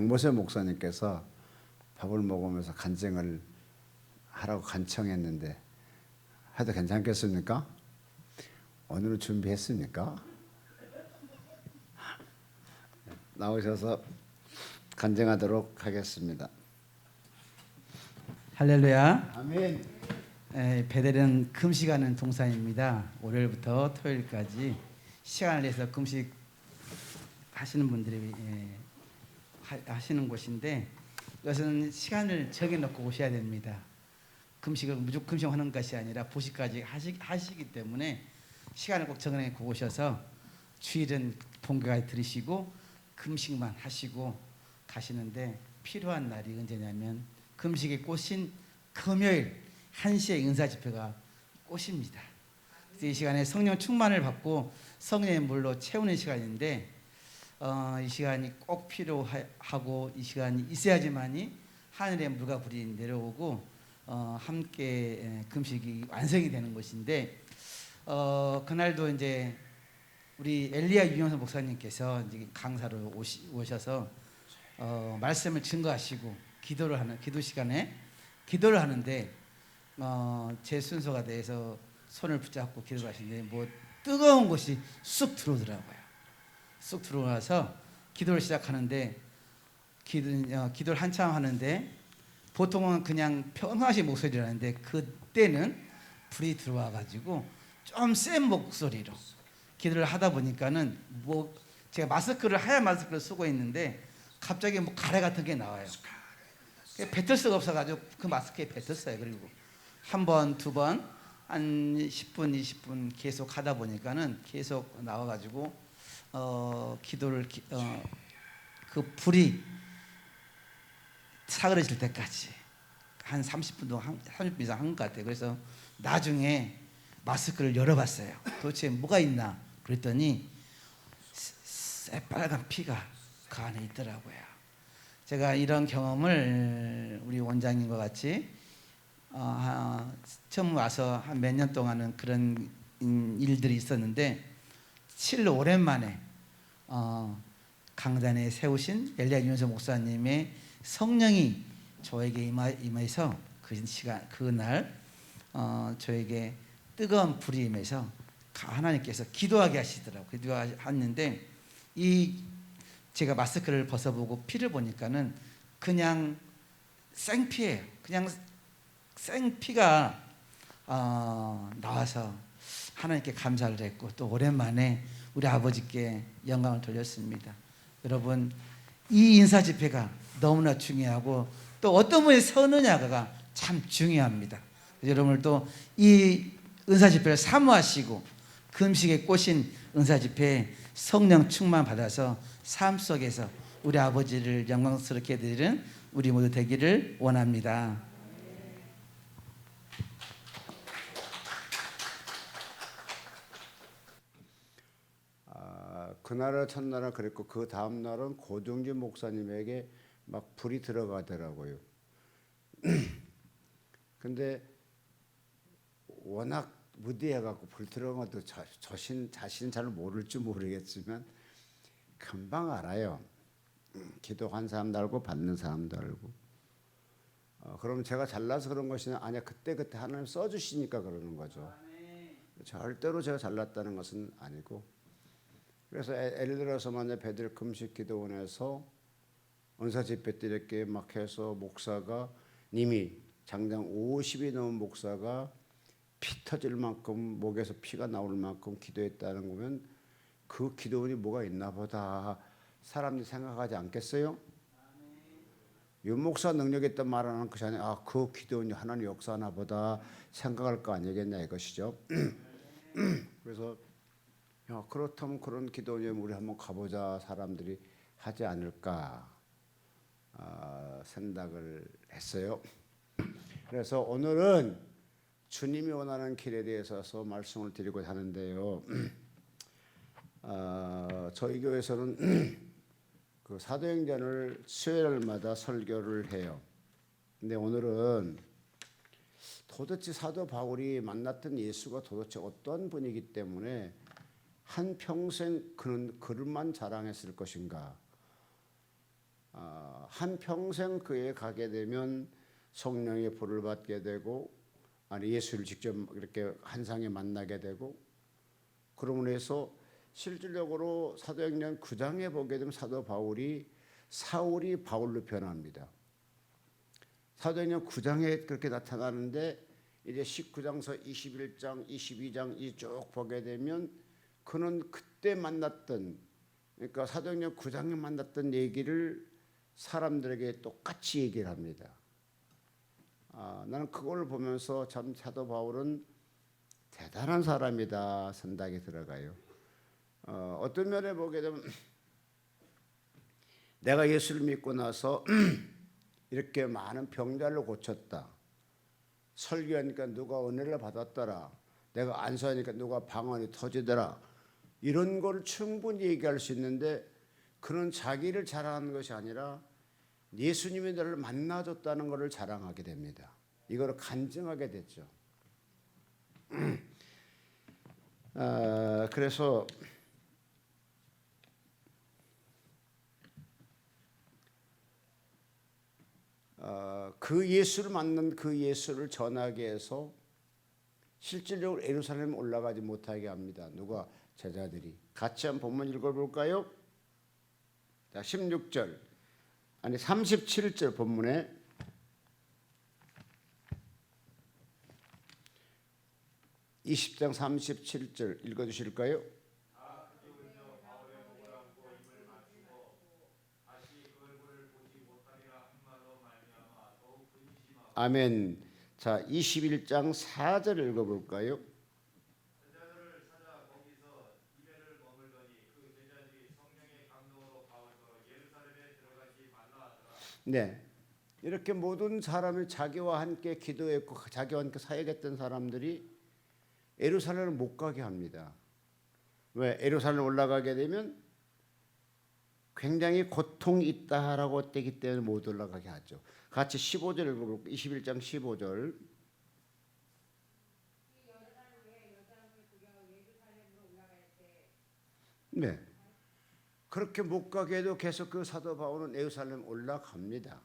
박모세 목사님께서 밥을 먹으면서 간증을 하라고 간청했는데 해도 괜찮겠습니까? 오늘은 준비했습니까? 나오셔서 간증하도록 하겠습니다. 할렐루야. 아멘. 베델은 금식하는 동산입니다. 월요일부터 토요일까지 시간을 내서 금식 하시는 분들이 하시는 곳인데, 이것은 시간을 정해놓고 오셔야 됩니다. 금식을 무조건 금식하는 것이 아니라 보시까지 하시기 때문에 시간을 꼭 정해놓고 오셔서 주일은 본교회 들으시고 금식만 하시고 가시는데, 필요한 날이 언제냐면 금식의 꽃인 금요일 1시에 은사집회가 꽃입니다. 이 시간에 성령 충만을 받고 성령의 물로 채우는 시간인데, 이 시간이 꼭 필요하고 이 시간이 있어야지만이 하늘의 물과 불이 내려오고 함께 금식이 완성이 되는 것인데, 그날도 이제 우리 엘리야 유영선 목사님께서 이제 강사로 오셔서 말씀을 증거하시고 기도 시간에 기도를 하는데, 제 순서가 돼서 손을 붙잡고 기도를 하시는데 뭐 뜨거운 것이 쑥 들어오더라고요. 쑥 들어와서 기도를 시작하는데, 기도를 한참 하는데 보통은 그냥 평상시 목소리라는데, 그때는 불이 들어와 가지고 좀 센 목소리로 기도를 하다 보니까는 뭐 제가 하얀 마스크를 쓰고 있는데 갑자기 뭐 가래 같은 게 나와요. 뱉을 수가 없어가지고 그 마스크에 뱉었어요. 그리고 한 번, 두 번, 한 10분, 20분 계속 하다 보니까는 계속 나와가지고 기도를 그 불이 사그러질 때까지 한 30분 동안 30분 이상 한 것 같아요. 그래서 나중에 마스크를 열어봤어요. 도대체 뭐가 있나 그랬더니 새빨간 피가 그 안에 있더라고요. 제가 이런 경험을 우리 원장님과 같이 처음 와서 한 몇 년 동안은 그런 일들이 있었는데, 실로 오랜만에 강단에 세우신 엘리야 윤서 목사님의 성령이 저에게 임해서 그날 저에게 뜨거운 불이 임해서 하나님께서 기도하게 하시더라고요. 기도하셨는데, 제가 마스크를 벗어보고 피를 보니까는 그냥 생피예요. 그냥 생피가 나와서 하나님께 감사를 했고, 또 오랜만에 우리 아버지께 영광을 돌렸습니다. 여러분, 이 인사 집회가 너무나 중요하고 또 어떤 분이 서느냐가 참 중요합니다. 여러분들도 이 은사 집회를 사모하시고 금식의 꽃인 은사 집회에 성령 충만 받아서 삶 속에서 우리 아버지를 영광스럽게 드리는 우리 모두 되기를 원합니다. 그날은 첫날은 그랬고 그 다음 날은 고종진 목사님에게 막 불이 들어가더라고요. 근데 워낙 무디해갖고 불 들어간 것도 자신 잘 모를지 모르겠지만 금방 알아요. 기도한 사람도 알고 받는 사람도 알고. 그럼 제가 잘나서 그런 것이 아니야, 그때 하나님 써주시니까 그러는 거죠. 절대로 제가 잘났다는 것은 아니고. 그래서 예를 들어서 만약 베델 금식 기도원에서 은사 집회 때 이렇게 막 해서 목사가 이미 장장 50이 넘은 목사가 피 터질 만큼 목에서 피가 나올 만큼 기도했다는 거면 그 기도원이 뭐가 있나 보다 사람들이 생각하지 않겠어요? 윤 목사 능력이 있단 말하는 것이 아니라 그 기도원이 하나님 역사하나 보다 생각할 거 아니겠냐 이것이죠. 그래서 그렇다면 그런 기도원에 우리 한번 가보자 사람들이 하지 않을까 생각을 했어요. 그래서 오늘은 주님이 원하는 길에 대해서 말씀을 드리고 하는데요. 저희 교회에서는 그 사도행전을 수요일마다 설교를 해요. 근데 오늘은 도대체 사도 바울이 만났던 예수가 도대체 어떤 분이기 때문에 한평생 그는 그릇만 자랑했을 것인가, 한평생 그에 가게 되면 성령의 불을 받게 되고 예수를 직접 이렇게 한상에 만나게 되고 그러므로 해서 실질적으로 사도행전 9장에 보게 되면 사도 바울이 사울이 바울로 변합니다. 사도행전 9장에 그렇게 나타나는데 이제 19장서 21장, 22장 이 쭉 보게 되면 그는 그때 만났던 그러니까 사도행전 9장에 만났던 얘기를 사람들에게 똑같이 얘기를 합니다. 나는 그걸 보면서 참 사도 바울은 대단한 사람이다 생각이 들어가요. 어떤 면에 보게 되면 내가 예수를 믿고 나서 이렇게 많은 병자를 고쳤다. 설교하니까 누가 은혜를 받았더라. 내가 안수하니까 누가 방언이 터지더라. 이런 걸 충분히 얘기할 수 있는데 그는 자기를 자랑하는 것이 아니라 예수님이 나를 만나줬다는 것을 자랑하게 됩니다. 이거를 간증하게 됐죠. 그래서 그 예수를 만난 그 예수를 전하게 해서 실질적으로 예루살렘에 올라가지 못하게 합니다. 누가? 제자들이. 같이 한번 본문 읽어볼까요? 자, 16절 아니 37절 본문에 (20장) 37절 읽어주실까요? 아멘. 자, 21장 4절 읽어볼까요? 제자들을 찾아 거기서 이배를 머물더니 그 제자들이 성령의 감동으로 바울더러 예루살렘에 들어가지 말라 하더라. 네, 이렇게 모든 사람이 자기와 함께 기도했고 자기와 함께 사역했던 사람들이 예루살렘을 못 가게 합니다. 왜? 예루살렘 올라가게 되면 굉장히 고통이 있다라고 되기 때문에 못 올라가게 하죠. 같이 15절 읽어볼게요. 21장 15절. 네, 그렇게 못 가게 해도 계속 그 사도 바울은 예루살렘 올라갑니다.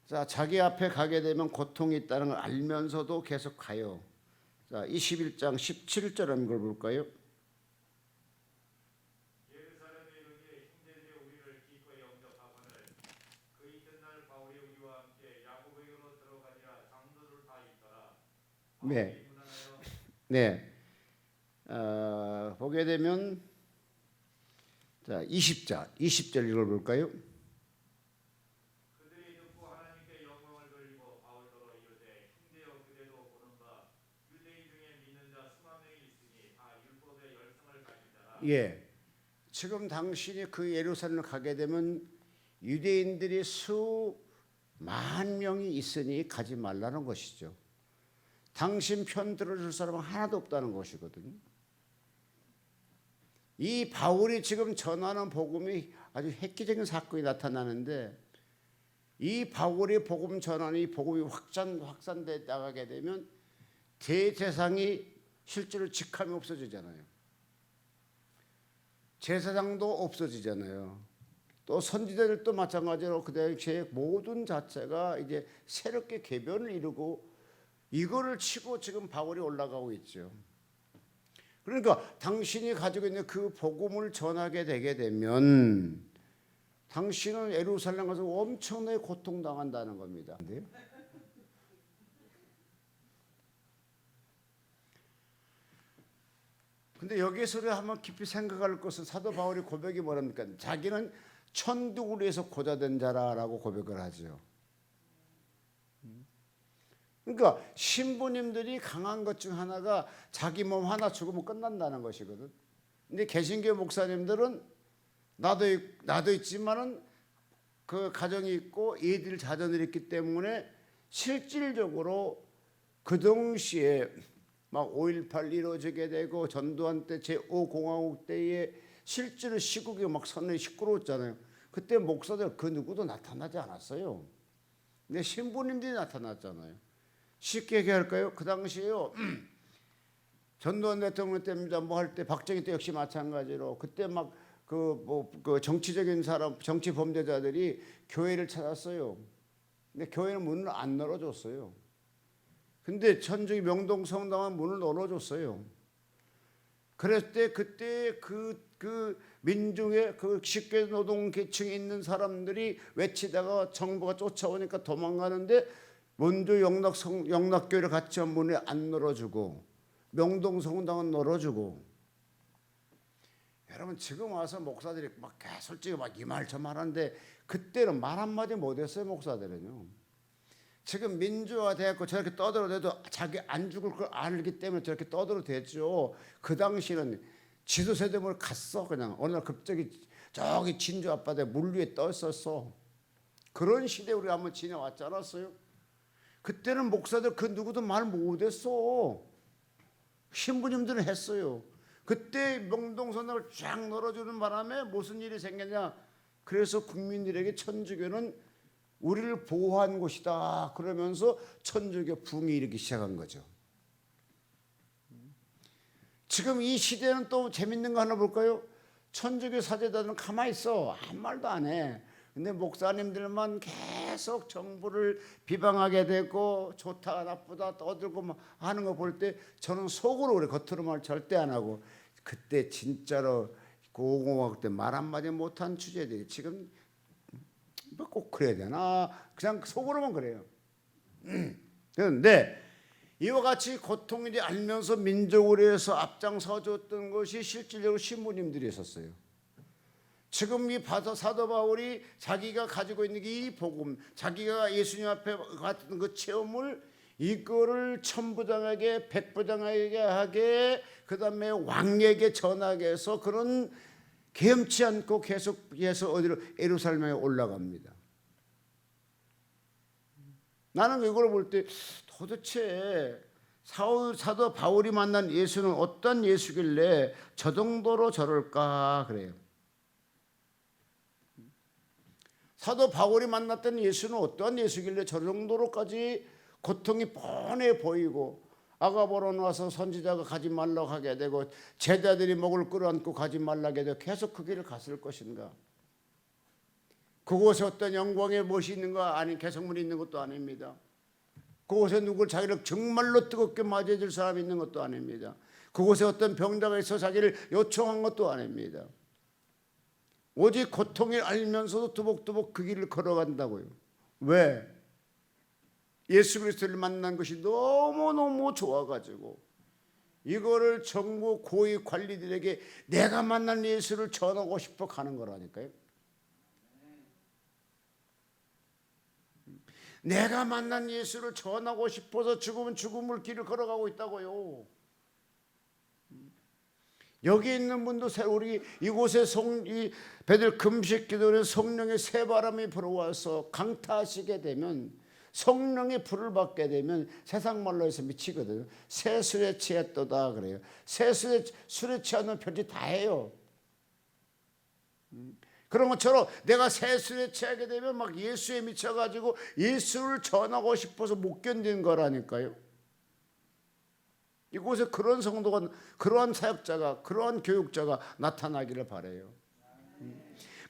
자, 자기 앞에 가게 되면 고통이 있다는 걸 알면서도 계속 가요. 자, 21장 17절 한번 볼까요? 예루살렘에 이르되 형제들이 우리를 기꺼이 영접하거늘 그 이튿날 바울이 우리와 함께 야고보에게로 들어가니라. 장로들 다 있더라. 네, 네. 보게 되면 자 20절 읽어볼까요? 그들이 듣고 하나님께 영광을 돌리고 바울더러 이르되 형제여 그대도 보는가 유대인 중에 믿는 자 수만 명이 있으니 다 율법의 열성을 가진 자라. 예, 지금 당신이 그 예루살렘을 가게 되면 유대인들이 수만 명이 있으니 가지 말라는 것이죠. 당신 편 들어줄 사람은 하나도 없다는 것이거든요. 이 바울이 지금 전하는 복음이 아주 획기적인 사건이 나타나는데 이 바울이 복음 전하는 이 복음이 확산돼 나가게 되면 대제사장이 실제로 직함이 없어지잖아요. 제사장도 없어지잖아요. 또 선지자들도 마찬가지로 그 당시에 모든 자체가 이제 새롭게 개변을 이루고 이거를 치고 지금 바울이 올라가고 있죠. 그러니까 당신이 가지고 있는 그 복음을 전하게 되게 되면 당신은 예루살렘 가서 엄청나게 고통당한다는 겁니다. 근데 여기서 우리가 한번 깊이 생각할 것은 사도 바울의 고백이 뭐랍니까? 자기는 천국을 위해서 고자된 자라라고 고백을 하죠. 그러니까 신부님들이 강한 것 중 하나가 자기 몸 하나 죽으면 끝난다는 것이거든. 근데 개신교 목사님들은 나도 있지만은 그 가정이 있고 애들 자녀들이 있기 때문에 실질적으로 그 동시에 막 5.18 이루어지게 되고 전두환 때 제5공화국 때에 실제로 시국이 막 선언이 시끄러웠잖아요. 그때 목사들 그 누구도 나타나지 않았어요. 근데 신부님들이 나타났잖아요. 쉽게 얘기할까요? 그 당시에요. 전두환 대통령 때입니다. 뭐 할 때 박정희 때 역시 마찬가지로 그때 막 그 정치적인 사람, 정치 범죄자들이 교회를 찾았어요. 근데 교회는 문을 안 열어줬어요. 근데 천주교 명동 성당은 문을 열어줬어요. 그랬을 때 그때 그 민중의 그 식계 노동 계층에 있는 사람들이 외치다가 정부가 쫓아오니까 도망가는데 먼저 영락교회를 같이 한 문을 안 열어주고 명동 성당은 열어주고. 여러분 지금 와서 목사들이 막 솔직히 막 이 말 저 말하는데 그때는 말 한마디 못했어요. 목사들은요. 지금 민주화되었고 저렇게 떠들어대도 자기 안 죽을 걸 알기 때문에 저렇게 떠들어댔죠. 그 당시는 지도세대물 갔어. 그냥 어느 날 갑자기 저기 진주 앞바다에 물 위에 떠 있었어. 그런 시대에 우리가 한번 지내왔지 않았어요? 그때는 목사들 그 누구도 말 못했어. 신부님들은 했어요. 그때 명동선을 쫙 열어주는 바람에 무슨 일이 생겼냐. 그래서 국민들에게 천주교는 우리를 보호한 곳이다 그러면서 천주교 붕이 일으키기 시작한 거죠. 지금 이 시대는 또 재밌는 거 하나 볼까요? 천주교 사제들은 가만히 있어. 아무 말도 안 해. 근데 목사님들만 계속 정부를 비방하게 되고 좋다 나쁘다 떠들고 막 하는 거 볼 때 저는 속으로 그래. 겉으로 말 절대 안 하고 그때 진짜로 고공학 때 말 한마디 못한 주제들이 지금 뭐 꼭 그래야 되나 그냥 속으로만 그래요. 그런데 이와 같이 고통이 알면서 민족을 위해서 앞장서줬던 것이 실질적으로 신부님들이 있었어요. 지금 이 사도 바울이 자기가 가지고 있는 이 복음, 자기가 예수님 앞에 갔던 그 체험을 이거를 천부장에게 백부장에게 하게 그다음에 왕에게 전하게 해서 그런 개험치 않고 계속해서 어디로 예루살렘에 올라갑니다. 나는 이걸 볼 때 도대체 사도 바울이 만난 예수는 어떤 예수길래 저 정도로 저럴까 그래요. 사도 바울이 만났던 예수는 어떠한 예수길래 저 정도로까지 고통이 뻔해 보이고 아가보로 와서 선지자가 가지 말라고 하게 되고 제자들이 목을 끌어안고 가지 말라고 하게 되고 계속 그 길을 갔을 것인가. 그곳에 어떤 영광의 무엇이 있는가 아니 개성물이 있는 것도 아닙니다. 그곳에 누굴 자기를 정말로 뜨겁게 맞이해 줄 사람이 있는 것도 아닙니다. 그곳에 어떤 병자가 있어 자기를 요청한 것도 아닙니다. 오직 고통을 알면서도 두벅두벅 그 길을 걸어간다고요. 왜? 예수 그리스도를 만난 것이 너무너무 좋아가지고 이거를 정부 고위 관리들에게 내가 만난 예수를 전하고 싶어 가는 거라니까요. 내가 만난 예수를 전하고 싶어서 죽으면 죽음을 길을 걸어가고 있다고요. 여기 있는 분도 우리 이곳에 이 배들 금식 기도는 성령의 새바람이 불어와서 강타하시게 되면 성령의 불을 받게 되면 세상 말로 해서 미치거든요. 새 술에 취했도다 그래요. 새 술에 취하면 별짓 다 해요. 그런 것처럼 내가 새 술에 취하게 되면 막 예수에 미쳐가지고 예수를 전하고 싶어서 못 견디는 거라니까요. 이곳에 그런 성도가 그러한 사역자가 그러한 교육자가 나타나기를 바라요.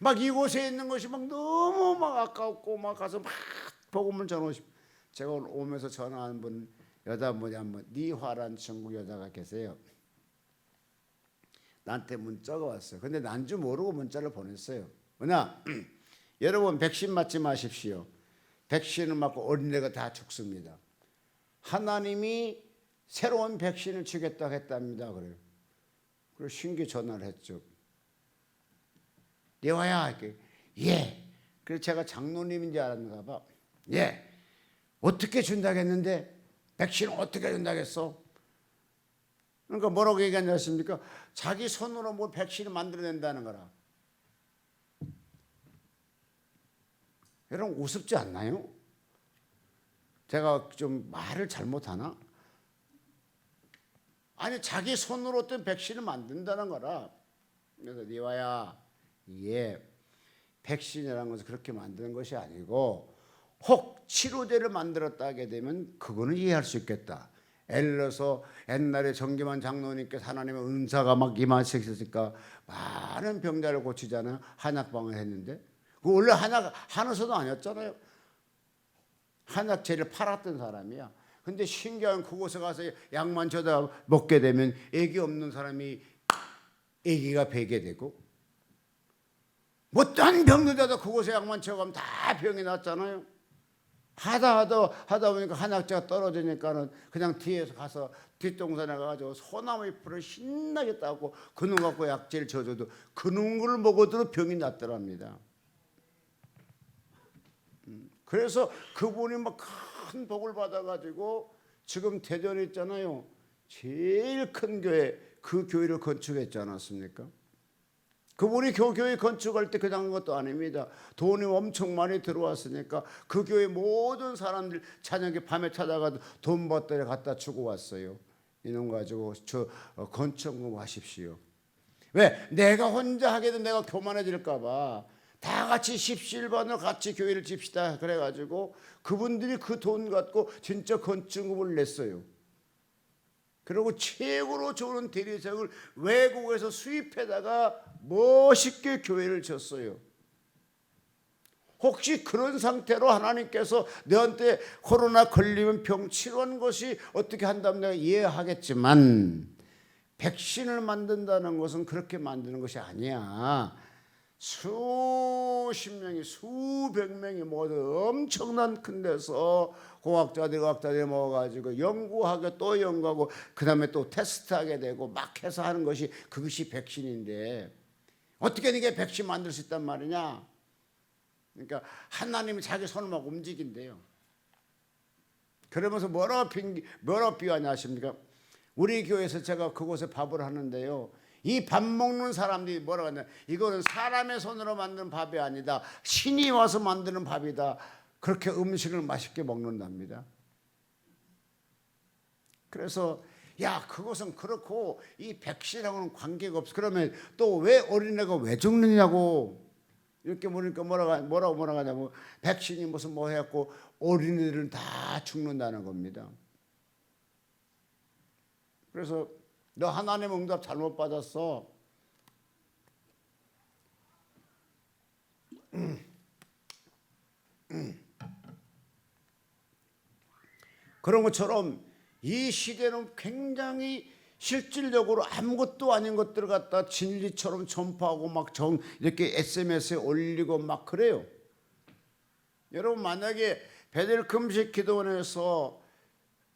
막 이곳에 있는 것이 막 너무 막 아깝고 막 가서 막 복음을 전하고 싶어. 제가 오늘 오면서 전화한 분 여자분이 한번 니화란 중국 여자가 계세요. 나한테 문자가 왔어요. 근데 난 줄 모르고 문자를 보냈어요. 뭐냐? 여러분 백신 맞지 마십시오. 백신을 맞고 어린애가 다 죽습니다. 하나님이 새로운 백신을 주겠다고 했답니다. 그래요. 그래서 신규 전화를 했죠. 내와야 이렇게 예. 그래서 제가 장로님인지 알았는가 봐. 예. 어떻게 준다고 했는데 백신 어떻게 준다겠어? 그러니까 뭐라고 얘기하지 않습니까? 자기 손으로 뭐 백신을 만들어낸다는 거라. 여러분 우습지 않나요? 제가 좀 말을 잘못하나? 아니 자기 손으로 어떤 백신을 만든다는 거라. 그래서 니와야 예, 백신이라는 것은 그렇게 만드는 것이 아니고 혹 치료제를 만들었다 하게 되면 그거는 이해할 수 있겠다. 예를 들어서 옛날에 정기만 장로님께서 하나님의 은사가 막 임하셨으니까 많은 병자를 고치잖아요. 한약방을 했는데 그 원래 한의사도 아니었잖아요. 한약재를 팔았던 사람이야. 근데 신기한 그곳에 가서 약만 줘다 먹게 되면 애기 없는 사람이 애기가 배게 되고 못한 병자도 그곳에 약만 쳐가면 다 병이 났잖아요. 하다 보니까 한약재가 떨어지니까는 그냥 뒤에서 가서 뒷동산에 가가지고 소나무 잎을 신나게 따고 그놈 갖고 약재를 줘줘도 그놈 걸 먹어도 병이 낫더랍니다. 그래서 그분이 막 큰 복을 받아가지고 지금 대전에 있잖아요. 제일 큰 교회, 그 교회를 건축했지 않았습니까? 그분이 교회 건축할 때 그냥 한 것도 아닙니다. 돈이 엄청 많이 들어왔으니까 그 교회 모든 사람들 저녁에 밤에 찾아가도 돈 받들에 갖다 주고 왔어요. 이놈 가지고 저 건축 하십시오. 왜? 내가 혼자 하게도 내가 교만해질까 봐. 다 같이 십시일반으로 같이 교회를 집시다 그래가지고 그분들이 그 돈 갖고 진짜 건축금을 냈어요. 그리고 최고로 좋은 대리석을 외국에서 수입해다가 멋있게 교회를 졌어요. 혹시 그런 상태로 하나님께서 너한테 코로나 걸리면 병 치료하는 것이 어떻게 한다면 내가 이해하겠지만 백신을 만든다는 것은 그렇게 만드는 것이 아니야. 수십 명이 수백 명이 모두 엄청난 큰 데서 과학자들이 모아가지고 연구하고 또 연구하고 그 다음에 또 테스트하게 되고 막 해서 하는 것이 그것이 백신인데 어떻게 이게 백신 만들 수 있단 말이냐. 그러니까 하나님이 자기 손을 막 움직인대요. 그러면서 뭐라고 비유하냐 하십니까? 우리 교회에서 제가 그곳에 밥을 하는데요. 이 밥 먹는 사람들이 뭐라고 하냐, 이거는 사람의 손으로 만든 밥이 아니다, 신이 와서 만드는 밥이다. 그렇게 음식을 맛있게 먹는답니다. 그래서 야, 그것은 그렇고 이 백신하고는 관계가 없어. 그러면 또 왜 어린애가 왜 죽느냐고 이렇게 물으니까 뭐라고 하냐면 백신이 무슨 뭐 해갖고 어린애들은 다 죽는다는 겁니다. 그래서 너 하나님 응답 잘못 받았어. 그런 것처럼 이 시대는 굉장히 실질적으로 아무것도 아닌 것들을 갖다 진리처럼 전파하고 막 이렇게 SNS에 올리고 막 그래요. 여러분 만약에 베델 금식 기도원에서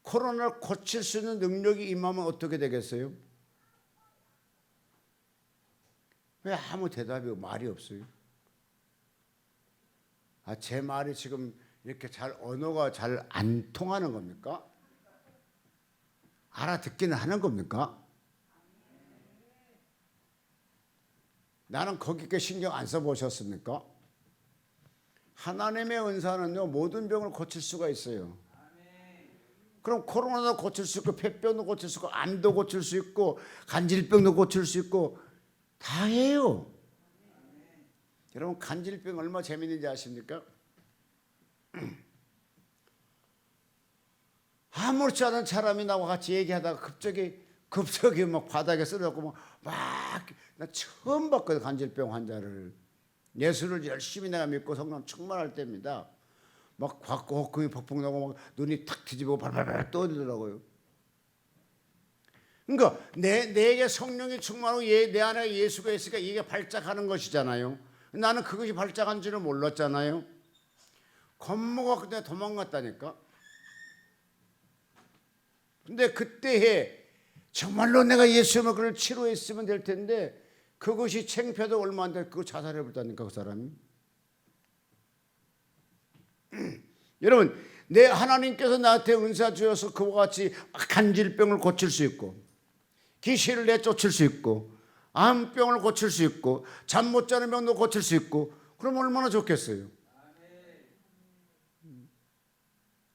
코로나를 고칠 수 있는 능력이 임하면 어떻게 되겠어요? 왜 아무 대답이 말이 없어요? 제 말이 지금 이렇게 언어가 잘 안 통하는 겁니까? 알아듣기는 하는 겁니까? 나는 거기에 신경 안 써보셨습니까? 하나님의 은사는요 모든 병을 고칠 수가 있어요. 그럼 코로나도 고칠 수 있고 폐병도 고칠 수 있고 암도 고칠 수 있고 간질병도 고칠 수 있고 다 해요. 여러분 간질병 얼마나 재밌는지 아십니까? 아무렇지 않은 사람이 나와 같이 얘기하다가 급격히 막 바닥에 쓰러졌고 나 처음 봤거든. 간질병 환자를. 예수를 열심히 내가 믿고 성령 충만할 때입니다. 막 헛구이 벅벅 나고 막 눈이 탁 뒤집어 발발발 떠들더라고요. 그러니까 내게 성령이 충만하고 내 안에 예수가 있으니까 이게 발작하는 것이잖아요. 나는 그것이 발작한 줄은 몰랐잖아요. 겁먹어 그때 도망갔다니까. 근데 그때에 정말로 내가 예수님을 그를 치료했으면 될 텐데 그것이 창피하다 얼마 안 돼 그거 자살해버렸다니까 그 사람이. 여러분 내 하나님께서 나한테 은사 주셔서 그와 같이 간질병을 고칠 수 있고 귀신을 내쫓을 수 있고 암병을 고칠 수 있고 잠 못 자는 병도 고칠 수 있고 그럼 얼마나 좋겠어요.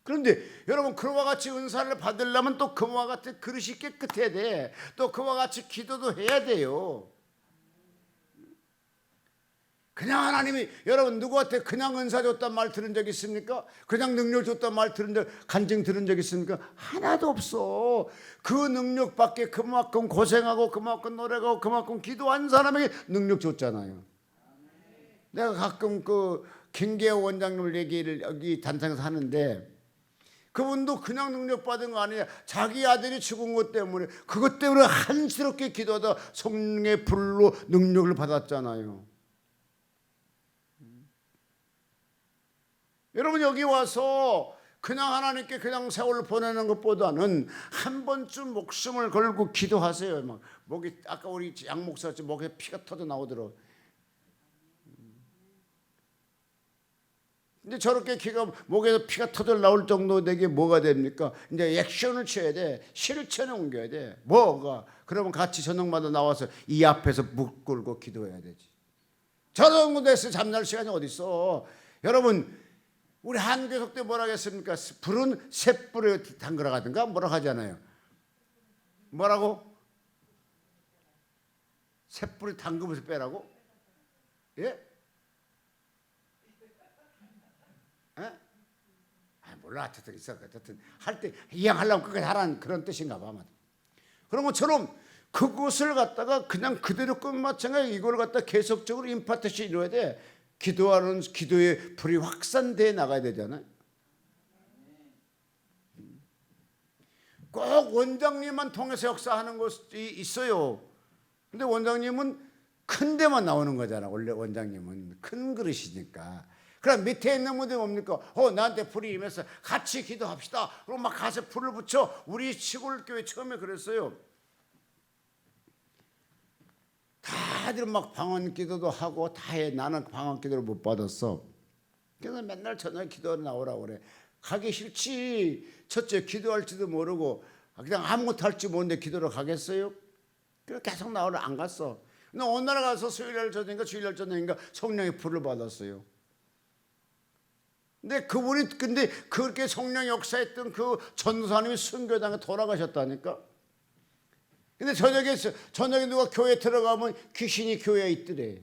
그런데 여러분 그와 같이 은사를 받으려면 또 그와 같은 그릇이 깨끗해야 돼. 또 그와 같이 기도도 해야 돼요. 그냥 하나님이 여러분 누구한테 그냥 은사 줬단 말 들은 적 있습니까? 그냥 능력 줬단 말 들은 적, 간증 들은 적 있습니까? 하나도 없어. 그 능력 밖에 그만큼 고생하고 그만큼 노력하고 그만큼 기도한 사람에게 능력 줬잖아요. 내가 가끔 그 김계호 원장님을 얘기를 여기 단상에서 하는데, 그분도 그냥 능력 받은 거 아니냐. 자기 아들이 죽은 것 때문에, 그것 때문에 한스럽게 기도하다 성령의 불로 능력을 받았잖아요. 여러분 여기 와서 그냥 하나님께 그냥 세월을 보내는 것보다는 한 번쯤 목숨을 걸고 기도하세요. 막 목이, 아까 우리 양 목사였지, 목에 피가 터져 나오더라고. 근데 저렇게 목에서 피가 터져 나올 정도 되게 뭐가 됩니까? 이제 액션을 취해야 돼. 실천에 옮겨야 돼. 뭐가? 그러면 같이 저녁마다 나와서 이 앞에서 묵 꿇고 기도해야 되지. 저녁 무대에서 잠잘 시간이 어디 있어? 여러분 우리 한교석 때 뭐라 했습니까? 불은 셋불에 담그라 가든가 뭐라 하잖아요. 뭐라고? 셋불에 담그면서 빼라고? 예? 몰라. 어쨌든 있어. 어쨌든 할 때 이양하려면 끝까지 하라는 그런 뜻인가 봐. 그런 것처럼 그것을 갖다가 그냥 그대로 끝마찬가지 이걸 갖다 계속적으로 임파트시 이루어야 돼. 기도하는 기도의 불이 확산돼 나가야 되잖아요. 꼭 원장님만 통해서 역사하는 것이 있어요. 근데 원장님은 큰 데만 나오는 거잖아. 원래 원장님은 큰 그릇이니까. 그럼 밑에 있는 분들이 뭡니까? 나한테 불이 임해서 같이 기도합시다. 그럼 막 가서 불을 붙여. 우리 시골교회 처음에 그랬어요. 다들 막 방언 기도도 하고 다 해. 나는 방언 기도를 못 받았어. 그래서 맨날 저녁에 기도하러 나오라고 그래. 가기 싫지. 첫째 기도할지도 모르고 그냥 아무것도 할지 모르는데 기도를 가겠어요? 그래서 계속 나오러 안 갔어. 근데 어느 날 가서 수요일날 저녁인가 주일날 저녁인가 성령의 불을 받았어요. 근데 그분이 그렇게 성령 역사했던 그 전도사님이 순교당에 돌아가셨다니까. 근데 저녁에 누가 교회에 들어가면 귀신이 교회에 있더래.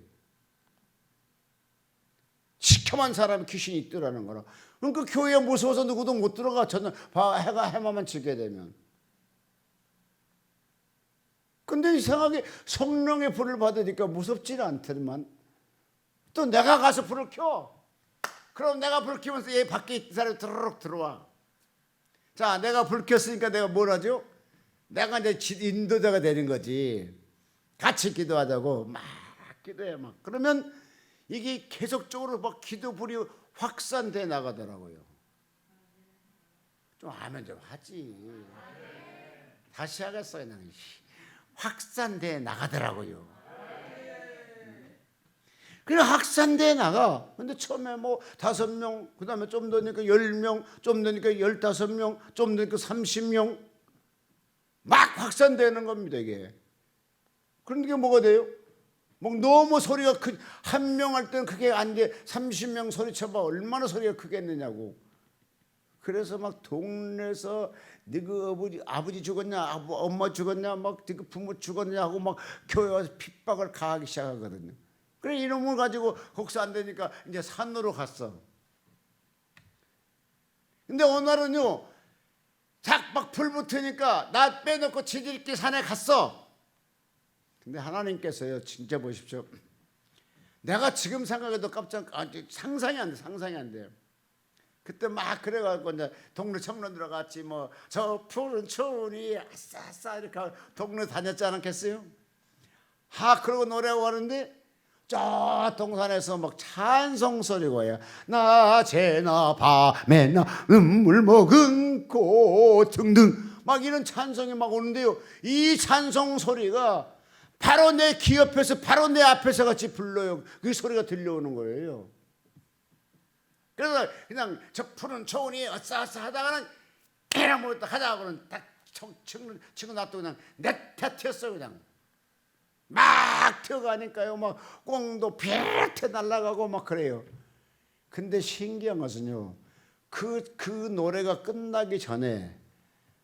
시커먼 사람이 귀신이 있더라는 거라. 그럼 그 교회에 무서워서 누구도 못 들어가. 해마만 지게 되면. 근데 이상하게 성령의 불을 받으니까 무섭지는 않더만. 또 내가 가서 불을 켜. 그럼 내가 불 켜면서 얘 밖에 있는 사람이 드르륵 들어와. 자, 내가 불 켰으니까 내가 뭘 하죠? 내가 이제 인도자가 되는 거지. 같이 기도하자고 막 기도해 막. 그러면 이게 계속적으로 막 기도 불이 확산돼 나가더라고요. 좀 하면 좀 하지. 다시 하겠어요. 나는 확산돼 나가더라고요. 그냥 확산돼 나가. 근데 처음에 뭐 5명, 그 다음에 좀 더니까 10명, 좀 더니까 15명, 좀 더니까 30명. 막 확산되는 겁니다, 이게. 그런데 뭐가 돼요? 뭐 너무 소리가 한 명 할 때는 그게 안 돼. 30명 소리쳐봐. 얼마나 소리가 크겠느냐고. 그래서 막 동네에서 너그 아버지 죽었냐, 엄마 죽었냐, 막 너그 부모 죽었냐 하고 막 교회 와서 핍박을 가하기 시작하거든요. 그래 이놈을 가지고 곡사 안 되니까 이제 산으로 갔어. 근데 어느 날은요, 막 불 붙으니까 나 빼놓고 지들끼리 산에 갔어. 근데 하나님께서요, 진짜 보십시오. 내가 지금 생각해도 상상이 안 돼, 상상이 안 돼요. 그때 막 그래가지고 이제 동네 청년들과 같이 뭐 저 푸른 초원이 아싸아싸 이렇게 동네 다녔지 않았겠어요? 그러고 노래하고 하는데 저 동산에서 막 찬송 소리가 해요. 낮에나 밤에나 눈물 먹은 꽃 등등 막 이런 찬송이 막 오는데요. 이 찬송 소리가 바로 내 귀 옆에서 바로 내 앞에서 같이 불러요. 그 소리가 들려오는 거예요. 그래서 그냥 저 푸른 초원이 어싸어싸 하다가는 개나 먹었다 하다가는 딱 치고 놔두고 그냥 내타 튀었어요. 그냥 막 튀어가니까요. 막 꽁도 비릿해 날아가고 막 그래요. 근데 신기한 것은요, 그 노래가 끝나기 전에,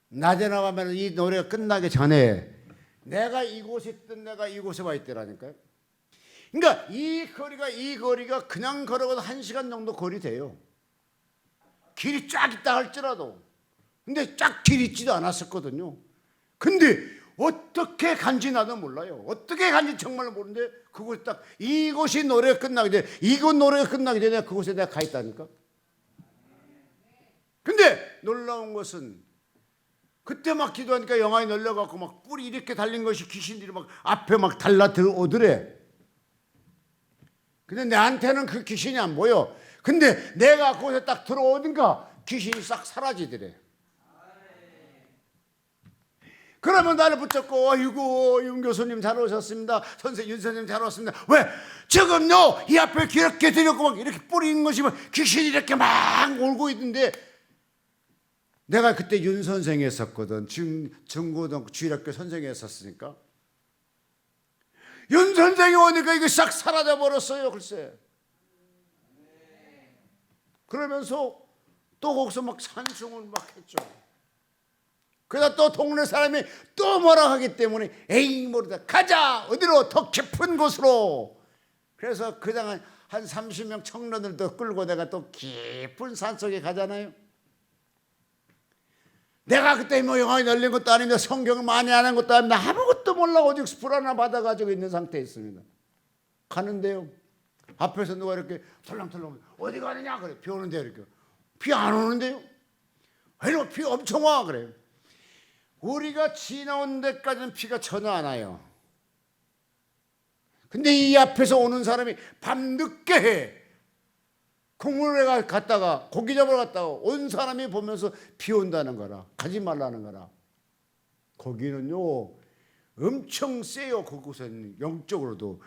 낮에나 밤에나 이 노래가 끝나기 전에 내가 이곳에 있던 내가 이곳에 와 있더라니까요. 그러니까 이 거리가 그냥 걸어가도 1시간 정도 거리 돼요. 길이 쫙 있다 할지라도. 근데 쫙 길이 있지도 않았었거든요. 근데 어떻게 간지 나도 몰라요. 어떻게 간지 정말 모르는데 그곳 딱 이곳이 노래가 끝나게 돼. 이곳 노래가 끝나게 되냐 그곳에 내가 가 있다니까. 근데 놀라운 것은 그때 막 기도하니까 영안이 널려갖고 막 뿔이 이렇게 달린 것이 귀신들이 막 앞에 막 달라 들어오더래. 근데 내한테는 그 귀신이 안 보여. 근데 내가 그곳에 딱 들어오니까 귀신이 싹 사라지더래. 그러면 나를 붙잡고 아이고 윤 교수님 잘 오셨습니다. 윤 선생님 잘 오셨습니다. 왜? 지금요 이 앞에 이렇게 들였고 막 이렇게 뿌리는 것이 막 귀신이 이렇게 막 몰고 있는데 내가 그때 윤 선생이 했었거든. 중고등학교 주일학교 선생이 했었으니까 윤 선생이 오니까 이게 싹 사라져 버렸어요. 글쎄. 그러면서 또 거기서 막 찬송을 막 했죠. 그러다 또 동네 사람이 또 뭐라 하기 때문에 에이 모르다 가자 어디로 더 깊은 곳으로. 그래서 그냥 한 30명 청년들도 끌고 내가 또 깊은 산속에 가잖아요. 내가 그때 뭐 영화에 널린 것도 아닌데 성경을 많이 아는 것도 아닌데 아무것도 몰라 오직 불 하나 받아가지고 있는 상태에 있습니다. 가는데요 앞에서 누가 이렇게 털랑털랑 어디 가느냐 그래. 비 오는데요. 이렇게 비 안 오는데요. 이러면 비 엄청 와 그래요. 우리가 지나온 데까지는 비가 전혀 안 와요. 근데 이 앞에서 오는 사람이 밤늦게 해. 국물에 갔다가 고기 잡으러 갔다가 온 사람이 보면서 비 온다는 거라. 가지 말라는 거라. 거기는요 엄청 세요. 그곳은 영적으로도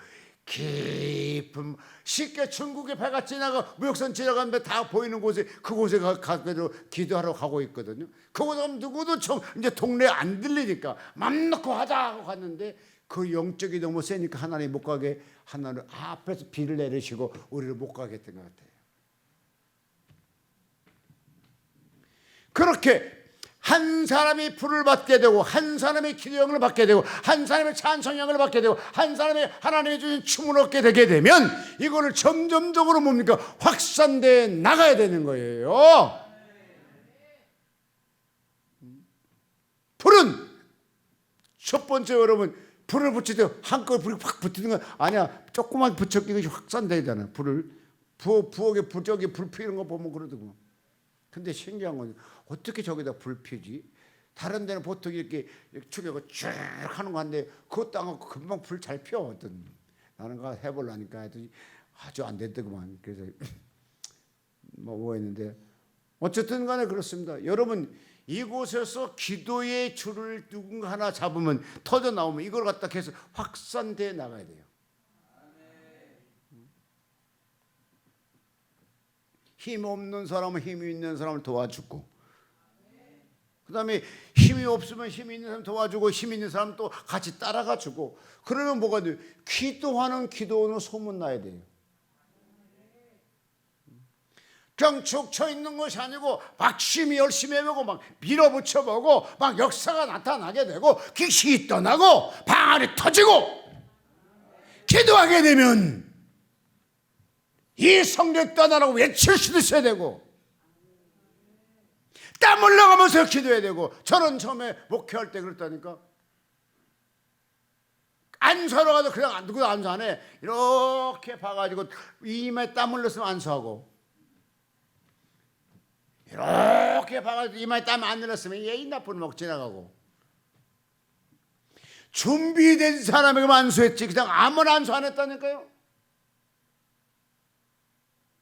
깊은 쉽게 천국의 배가 지나가 무역선 지나가는데 다 보이는 곳에 그곳에 가서 기도하러 가고 있거든요. 그곳에 누구도 이제 동네에 안 들리니까 맘 놓고 하자 하고 갔는데 그 영적이 너무 세니까 하나님 못 가게 하나님 앞에서 비를 내리시고 우리를 못 가게 했던 것 같아요. 그렇게 한 사람이 불을 받게 되고 한 사람이 기도형을 받게 되고 한 사람이 찬송형을 받게 되고 한 사람이 하나님이 주신 춤을 얻게 되게 되면 이거를 점점적으로 뭡니까? 확산돼 나가야 되는 거예요. 불은 첫 번째 여러분 불을 붙일 때 한꺼번에 불이 확 붙는 건 아니야. 조금만 붙였기 이것이 확산되잖아. 불을 부엌에 불 피우는 거 보면 그러더구만. 근데 신기한 건 어떻게 저기다 불 피지? 다른 데는 보통 이렇게 축에고 쭉 하는 거 한데 그것도 안 하고 금방 불 잘 피워. 나는 그거 해보려니까 했더니 아주 안 됐더구만. 그래서 뭐 했는데 어쨌든 간에 그렇습니다. 여러분 이곳에서 기도의 줄을 누군가 하나 잡으면 터져 나오면 이걸 갖다 계속 확산돼 나가야 돼요. 힘 없는 사람은 힘이 있는 사람을 도와주고 그 다음에 힘이 없으면 힘이 있는 사람 도와주고 힘이 있는 사람 또 같이 따라가주고 그러면 뭐가 돼요? 기도하는 기도원은 소문나야 돼요. 그냥 축 쳐 있는 것이 아니고 막심히 열심히 해보고 막 밀어붙여보고 막 역사가 나타나게 되고 귀신이 떠나고 방 안이 터지고 기도하게 되면 이 성령 떠나라고 외칠 수도 있어야 되고 땀 흘려가면서 기도해야 되고 저는 처음에 목회할 때 그랬다니까. 안수하러 가도 그냥 누구도 안수 안 해. 이렇게 봐가지고 이마에 땀 흘렸으면 안수하고 이렇게 봐가지고 이마에 땀 안 흘렸으면 예의 나쁜 먹 지나가고 준비된 사람에게만 안수했지 그냥 아무나 안수 안 했다니까요.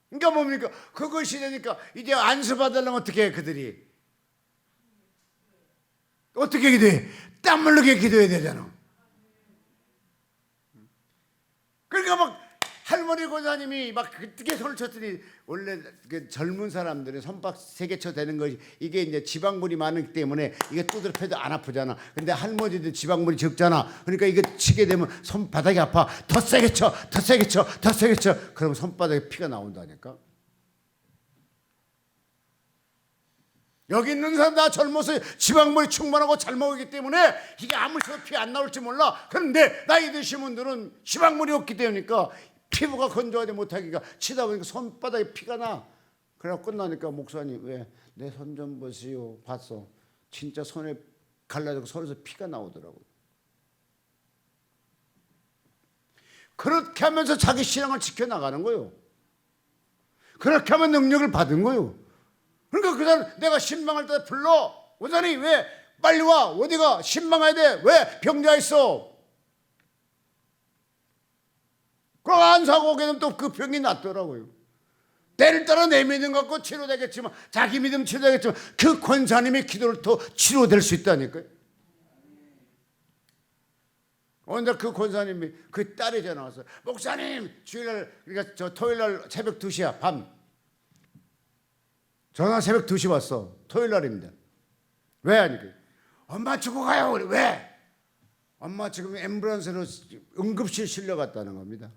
그러니까 뭡니까? 그것이 되니까 이제 안수 받으려면 어떻게 해 그들이? 어떻게 기도해? 땀 흘리게 기도해야 되잖아. 그러니까 막 할머니 권사님이 막 그렇게 손을 쳤더니 원래 그 젊은 사람들은 손박 3개 쳐 되는 것이 이게 이제 지방물이 많기 때문에 이게 두드려 패도 안 아프잖아. 근데 할머니들 지방물이 적잖아. 그러니까 이거 치게 되면 손바닥이 아파. 더 세게 쳐, 더 세게 쳐, 더 세게 쳐. 그러면 손바닥에 피가 나온다니까. 여기 있는 사람 다 젊어서 지방물이 충분하고 잘 먹기 때문에 이게 아무리 써도 피 안 나올지 몰라. 그런데 나이 드신 분들은 지방물이 없기 때문이니까 피부가 건조하지 못하기가 치다 보니까 손바닥에 피가 나. 그래서 끝나니까 목사님 왜 내 손 좀 보시오. 봤어. 진짜 손에 갈라지고 손에서 피가 나오더라고요. 그렇게 하면서 자기 신앙을 지켜나가는 거예요. 그렇게 하면 능력을 받은 거예요. 그러니까 그 사람 내가 신방할 때 불러. 원장님 왜 빨리 와. 어디가 신방해야 돼. 왜 병자 있어. 그럼 안 사고 오게 되면 또 그 병이 낫더라고요. 때를 따라 내 믿음 갖고 치료되겠지만 자기 믿음 치료되겠지만 그 권사님의 기도를 더 치료될 수 있다니까요. 어느 날 그 권사님이 그 딸이 전화 왔어요. 목사님 주일날 그러니까 저 토요일날 새벽 2시야 밤. 전화 새벽 2시 왔어. 토요일날입니다. 왜 하니까 엄마 죽어가요. 왜? 엄마 지금 앰뷸런스로 응급실 실려갔다는 겁니다.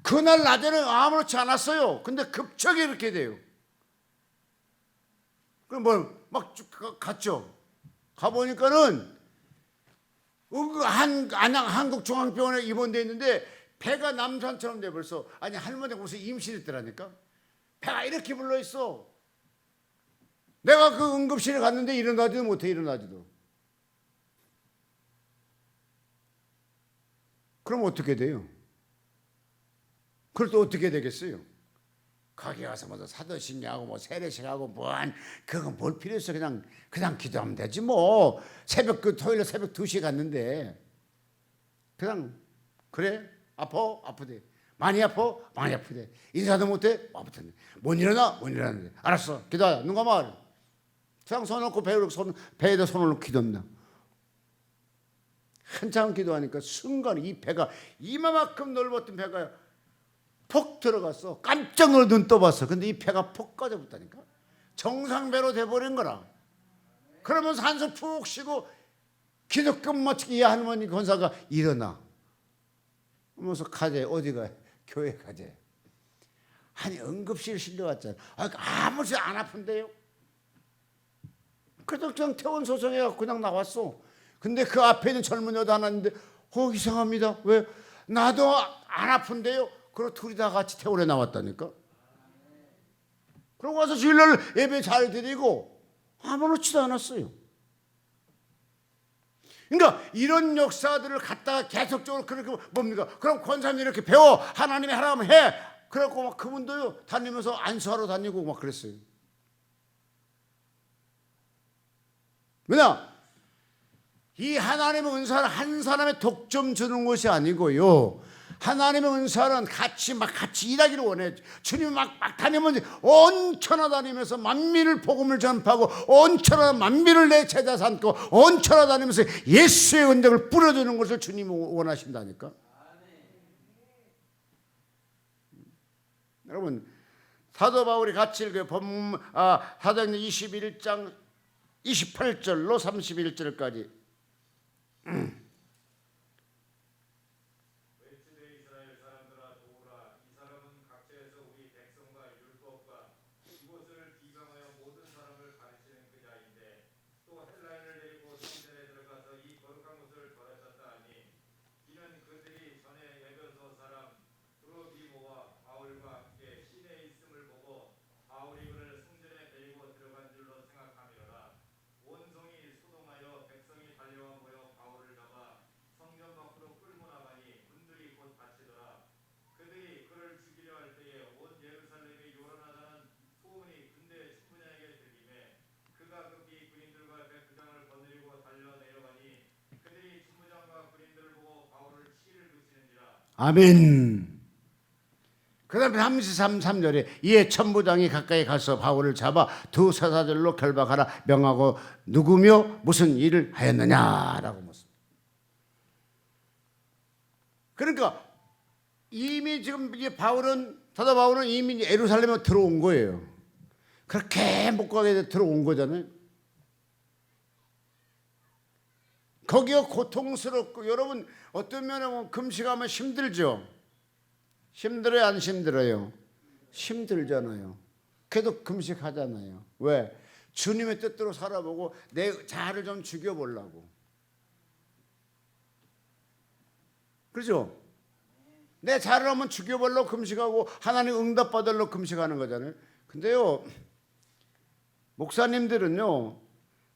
그날 낮에는 아무렇지 않았어요. 근데 급격히 이렇게 돼요. 그럼 뭐 막 갔죠. 가보니까는 한국중앙병원에 입원돼 있는데 배가 남산처럼 돼 벌써. 아니 할머니가 무슨 임신했더라니까. 배가 이렇게 불러 있어. 내가 그 응급실에 갔는데 일어나지도 못해. 일어나지도. 그럼 어떻게 돼요? 그럴 때 어떻게 되겠어요? 거기 가서 뭐 사도신경하고 뭐 세례식하고 뭐한 그건 뭘 필요 있어. 그냥 기도하면 되지 뭐. 새벽 그 토요일 새벽 2시에 갔는데 그냥 그래 아파 아프대. 많이 아파 많이 아프대. 인사도 못해 아프대. 못 일어나는데 알았어 기도하자. 눈 감아. 그냥 손 놓고 배에다 손을 놓고 기도합니다. 한참 기도하니까 순간에 이 배가 이마만큼 넓었던 배가 폭 들어갔어. 깜짝 놀라 눈 떠봤어. 근데 이 배가 폭 꺼져버렸다니까. 정상배로 돼버린 거라. 그러면서 한숨 푹 쉬고 기도 끝마치기 이 할머니 권사가 일어나. 그러면서 가재 어디가 교회 가재. 아니 응급실 실려왔잖아. 아무리 안 아픈데요. 그래도 그냥 퇴원 소송해갖고 그냥 나왔어. 근데 그 앞에 있는 젊은 여자 하나 있는데 이상합니다. 왜? 나도 안 아픈데요. 그리고 둘이 다 같이 퇴원해 나왔다니까. 그러고 와서 주일날 예배 잘 드리고 아무렇지도 않았어요. 그러니까 이런 역사들을 갖다가 계속적으로 그렇게 뭡니까? 그럼 권사님 이렇게 배워. 하나님이 하라면 해. 그래갖고 막 그분도요 다니면서 안수하러 다니고 막 그랬어요. 왜냐? 이 하나님의 은사는 한 사람의 독점 주는 것이 아니고요. 하나님의 은사는 같이 일하기를 원해. 주님이 막 다니면 온 천하 다니면서 만민을 복음을 전파하고 온 천하 만민을 내 제자 삼고 온 천하 다니면서 예수의 은덕을 뿌려주는 것을 주님이 원하신다니까. 여러분 사도 바울이 같이 읽어요. 사도행전 21장 28절로 31절까지. 외치되 이스라엘 사람들아 도우라. 이 사람은 각처에서 우리 백성과 율법과 이곳을 비방하여 모든 사람을 가르치는 그자인데 또 헬라인을 데리고 성전에 들어가서 이 거룩한 것을 버렸었다 하니 이는 그들이 전에 에베소 사람 드로비모와 바울과 함께 시내에 있음을 보고 바울이 그를 성전에 데리고 들어간 줄로 생각함이로라. 온성이 소동하여 백성이 달려와 모여 바울을 잡아 성전 밖으로 끌고 나가니 군들이 곧 다치더라. 그들이 그를 죽이려 할 때에 온 예루살렘이 요란하다는 소문이 군대 신부장에게 들리매 그가 급히 군인들과 백부장을 거느리고 달려 내려가니 그들이 신부장과 군인들을 보고 바울을 치를 붙이는지라. 아멘. 그 다음에 33절에 이에 천부장이 가까이 가서 바울을 잡아 두 사사들로 결박하라 명하고 누구며 무슨 일을 하였느냐라고 묻습니다. 그러니까 이미 지금 이제 사도 바울은 이미 예루살렘에 들어온 거예요. 그렇게 못 가게 들어온 거잖아요. 거기가 고통스럽고 여러분 어떤 면에 금식하면 힘들죠. 힘들어요 안 힘들어요? 힘들잖아요. 그래도 금식하잖아요. 왜? 주님의 뜻대로 살아보고 내 자아를 좀 죽여보려고. 그렇죠? 내 자아를 한번 죽여보려고 금식하고 하나님 응답받으려고 금식하는 거잖아요. 근데요, 목사님들은요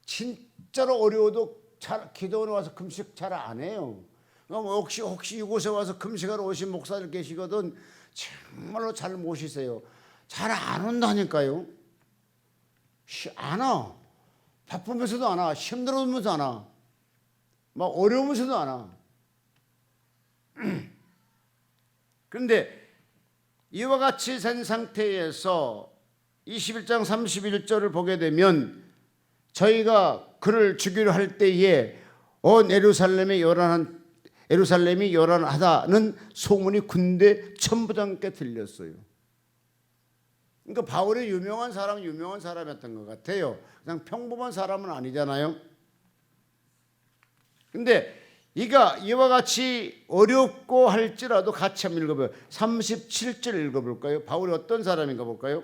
진짜로 어려워도 기도원에 와서 금식 잘 안 해요. 혹시 이곳에 와서 금식하러 오신 목사들 계시거든 정말로 잘 모시세요. 잘 안 온다니까요. 안 와. 바쁘면서도 안 와. 힘들어면서 안 와. 막 어려우면서도 안 와. 그런데 이와 같이 된 상태에서 21장 31절을 보게 되면 저희가 그를 죽이려 할 때에 온 예루살렘이 요란하다는 소문이 군대 천부장께 들렸어요. 그러니까 바울이 유명한 사람이었던 것 같아요. 그냥 평범한 사람은 아니잖아요. 근데 이와 같이 어렵고 할지라도 같이 한번 읽어봐요. 37절 읽어볼까요? 바울이 어떤 사람인가 볼까요?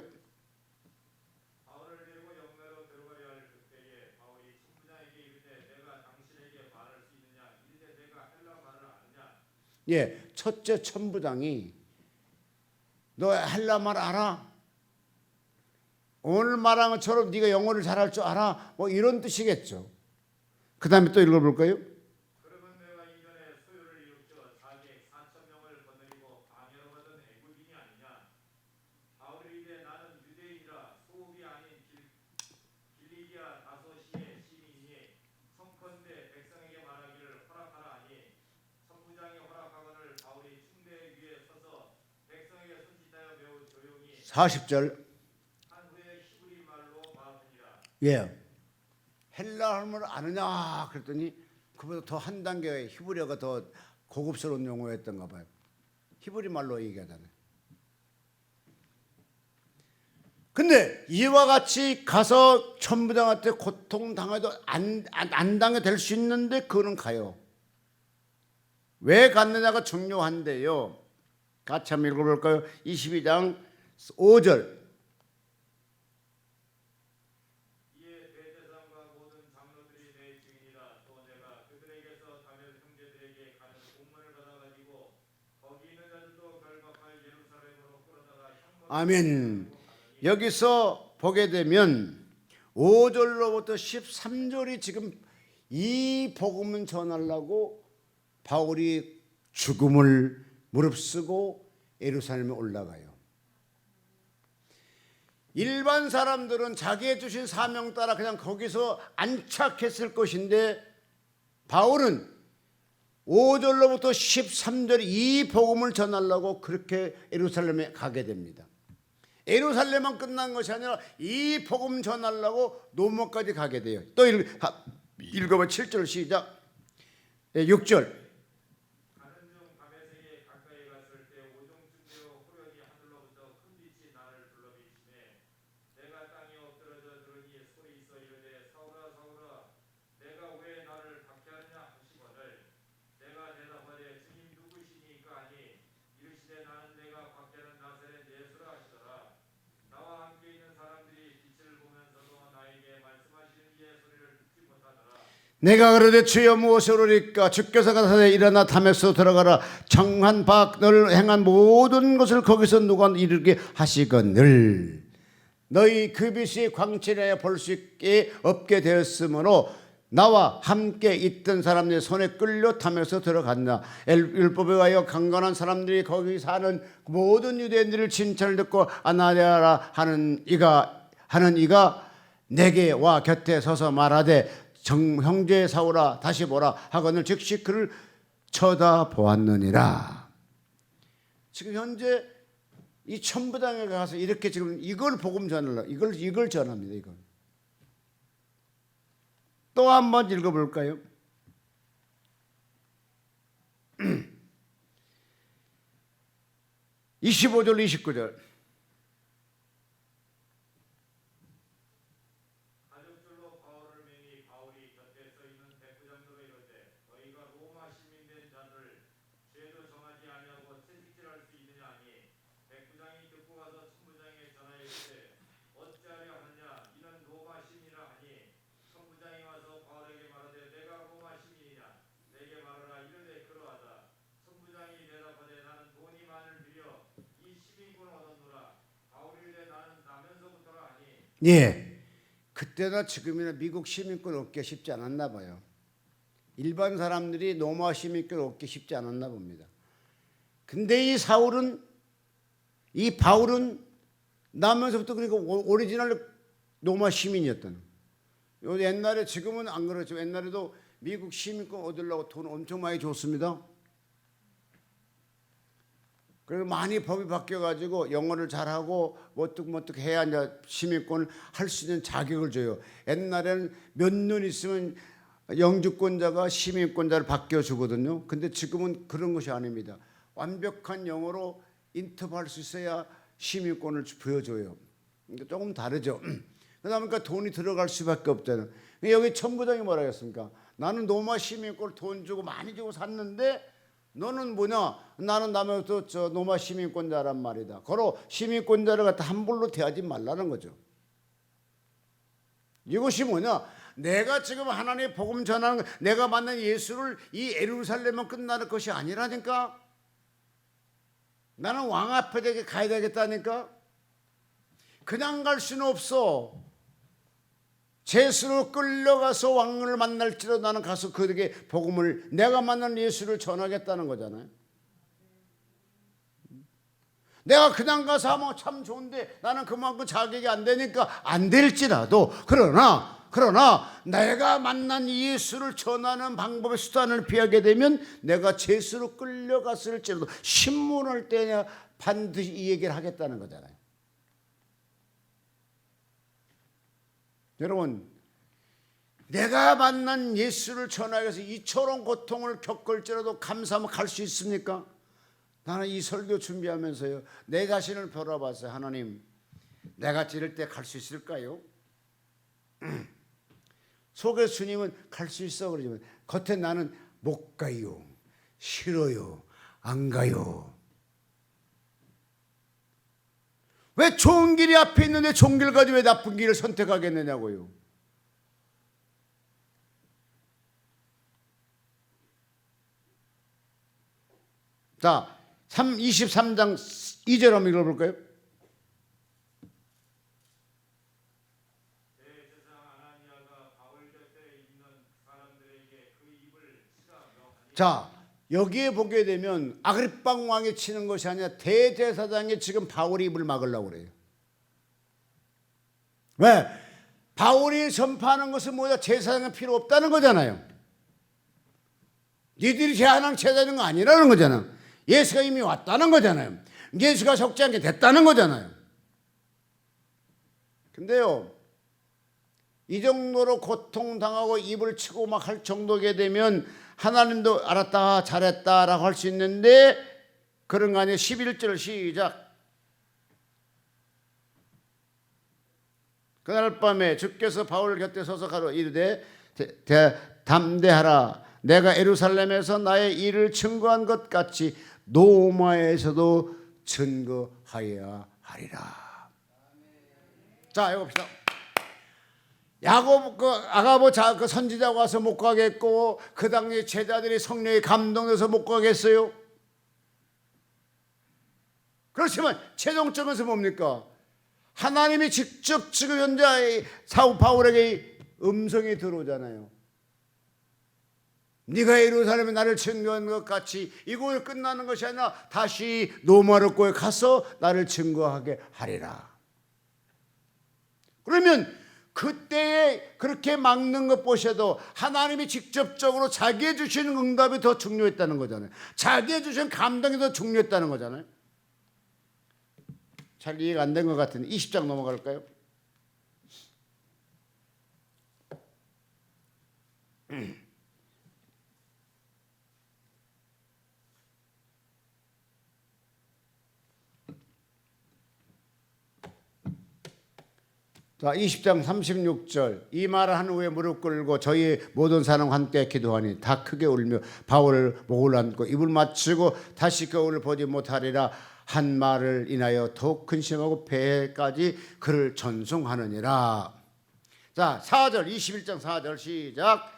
바울을 데리고 영내로 들어가려 할 그때에 바울이 천부장에게 이르되 내가 당신에게 말할 수 있느냐 이르되 내가 헬라 말을 아느냐. 예, 첫째 천부장이 너 헬라 말 알아? 오늘 말한 것처럼 네가 영어를 잘할 줄 알아? 뭐 이런 뜻이겠죠. 그 다음에 또 읽어볼까요? 그러면 내가 이전에 소유를 이룩혀 자객 4,000명을 거느리고 방해로 받은 애굽인이 아니냐. 바울이 이르되 나는 유대인이라 소읍이 아닌 길리기아 다소시의 시민이니 청컨대 백성에게 말하기를 허락하라 하니 천부장이 허락하거늘 바울이 충대 위에 서서 백성에게 손짓하여 매우 조용히 40절. 한 후에 히브리 말로 말하니라. 예. 헬라어를 아느냐 그랬더니 그보다 더 한 단계 히브리어가 더 고급스러운 용어였던가 봐요. 히브리 말로 얘기하잖아요. 근데 이와 같이 가서 천부장한테 고통당해도 안 당해 될 수 있는데 그는 가요. 왜 갔느냐가 중요한데요. 같이 한번 읽어볼까요? 22장 5절. 이에 대제사장과 모든 장로들이 내 증인이라. 또 내가 그들에게서 다른 형제들에게 가는 공문을 받아가지고 거기 있는 자들도 결박할 예루살렘으로 끌어다가 아멘. 여기서 보게 되면 5절로부터 13절이 지금 이 복음을 전하려고 바울이 죽음을 무릅쓰고 예루살렘에 올라가요. 일반 사람들은 자기의 주신 사명 따라 그냥 거기서 안착했을 것인데 바울은 5절로부터 13절 이 복음을 전하려고 그렇게 예루살렘에 가게 됩니다. 예루살렘만 끝난 것이 아니라 이 복음 전하려고 노모까지 가게 돼요. 또 읽어봐. 7절 시작. 6절. 가는 중 다메섹에 가까이 갔을 때 오종쯤 되어 호련히 하늘로부터 큰 빛이 나를 둘러비치매 내가 땅에 엎드러져 들으니 소리 있어 이르되 사울아 사울아 내가 왜 나를 박해하느냐 하시거늘 내가 대답하되 주님 누구시니까 하니 이르시되 나는 내가 박해하는 나사렛 예수라 하시더라. 나와 함께 있는 사람들이 빛을 보면서도 나에게 말씀하시는 이의 소리를 듣지 못하더라. 내가 그러되 주여 무엇으로리까? 주께서 가사대 일어나 다메섹으로 들어가라. 청한 바 너를 행한 모든 것을 거기서 누가 이르게 하시거늘 너희 그 빛이 광채하여 볼 수 없게 되었으므로 나와 함께 있던 사람들의 손에 끌려 다메섹으로 들어갔나. 율법에 의하여 강건한 사람들이 거기 사는 모든 유대인들을 칭찬을 듣고 아나니아라 하는 이가 내게 와 곁에 서서 말하되 형제 사울아 다시 보라 하거늘 즉시 그를 쳐다보았느니라. 지금 현재 이 천부장에 가서 이렇게 지금 이걸 복음 전하려 이걸 전합니다. 이걸 또 한 번 읽어볼까요? 25절 29절. 가족들로 바울을 맹이 바울이 곁에 서 있는 백부장들로 이르되 너희가 로마 시민 된 자들을 죄도 정하지 아니하고 채찍질할 수 있느냐 하니 백부장이 듣고 가서 천부장에게 전하여 이르되 어찌하려 하느냐 이는 로마 시민을 예, 그때나 지금이나 미국 시민권 얻기 쉽지 않았나 봐요. 일반 사람들이 로마 시민권 얻기 쉽지 않았나 봅니다. 근데 이 바울은 나면서부터 그러니까 오리지널 로마 시민이었다는 거예요. 옛날에, 지금은 안 그렇죠. 옛날에도 미국 시민권 얻으려고 돈 엄청 많이 줬습니다. 그래서 많이 법이 바뀌어가지고 영어를 잘하고 뭐뚝 해야 이제 시민권을 할 수 있는 자격을 줘요. 옛날에는 몇 년 있으면 영주권자가 시민권자를 바뀌어주거든요. 근데 지금은 그런 것이 아닙니다. 완벽한 영어로 인터뷰할 수 있어야 시민권을 보여줘요. 그러니까 조금 다르죠. 그러다 보니까 돈이 들어갈 수밖에 없잖아요. 여기 청구장이 뭐라 했습니까? 나는 로마 시민권을 돈 주고 많이 주고 샀는데 너는 뭐냐? 나는 남에서 저 로마 시민권자란 말이다. 그러 시민권자를 갖다 함부로 대하지 말라는 거죠. 이것이 뭐냐? 내가 지금 하나님의 복음 전하는 거, 내가 만난 예수를 이 예루살렘만 끝나는 것이 아니라니까. 나는 왕 앞에 가야 되겠다니까. 그냥 갈 수는 없어. 제수로 끌려가서 왕을 만날지라도 나는 가서 그에게 복음을, 내가 만난 예수를 전하겠다는 거잖아요. 내가 그냥 가서 하면 참 좋은데 나는 그만큼 자격이 안 되니까 안 될지라도, 그러나 내가 만난 예수를 전하는 방법의 수단을 피하게 되면 내가 제수로 끌려갔을지라도 신문할 때냐 반드시 이 얘기를 하겠다는 거잖아요. 여러분, 내가 만난 예수를 전하기 위해서 이처럼 고통을 겪을지라도 감사하면 갈 수 있습니까? 나는 이 설교 준비하면서요, 내 자신을 돌아봤어요. 하나님, 내가 이럴 때 갈 수 있을까요? 속에 주님은 갈 수 있어 그러지만 겉에 나는 못 가요, 싫어요, 안 가요. 왜 좋은 길이 앞에 있는데 좋은 길 가지고 왜 나쁜 길을 선택하겠느냐고요. 자, 23장 2절 한번 읽어볼까요? 자, 여기에 보게 되면 아그리빠 왕이 치는 것이 아니라 대제사장이 지금 바울이 입을 막으려고 그래요. 왜? 바울이 전파하는 것은 뭐냐? 제사장은 필요 없다는 거잖아요. 니들이 제한한 제사장은 아니라는 거잖아요. 예수가 이미 왔다는 거잖아요. 예수가 속지 않게 됐다는 거잖아요. 근데요, 이 정도로 고통당하고 입을 치고 막 할 정도게 되면 하나님도 알았다, 잘했다라고 할 수 있는데 그런 거 아니에요. 11절 시작. 그날 밤에 주께서 바울 곁에 서서 가로 이르되 담대하라. 내가 예루살렘에서 나의 일을 증거한 것 같이 로마에서도 증거하여야 하리라. 자, 이거 봅시다. 야곱 아가보 그 선지자가 와서 못 가겠고 그 당시 제자들이 성령에 감동해서 못 가겠어요. 그렇지만 최종적으로는 뭡니까? 하나님이 직접 지금 현재 사울 바울에게 음성이 들어오잖아요. 네가 예루살렘에 나를 증거한 것 같이 이곳을 끝나는 것이 아니라 다시 로마로고에 가서 나를 증거하게 하리라. 그러면 그때에 그렇게 막는 것 보셔도 하나님이 직접적으로 자기의 주시는 응답이 더 중요했다는 거잖아요. 자기의 주시는 감동이 더 중요했다는 거잖아요. 잘 이해가 안 된 것 같은데 20장 넘어갈까요? 자, 20장 36절. 이 말을 한 후에 무릎 꿇고 저희 모든 사람과 함께 기도하니 다 크게 울며 바울을 목을 안고 입을 맞추고 다시 거울을 보지 못하리라 한 말을 인하여 더욱 근심하고 배까지 그를 전송하느니라. 자, 4절 21장 4절 시작.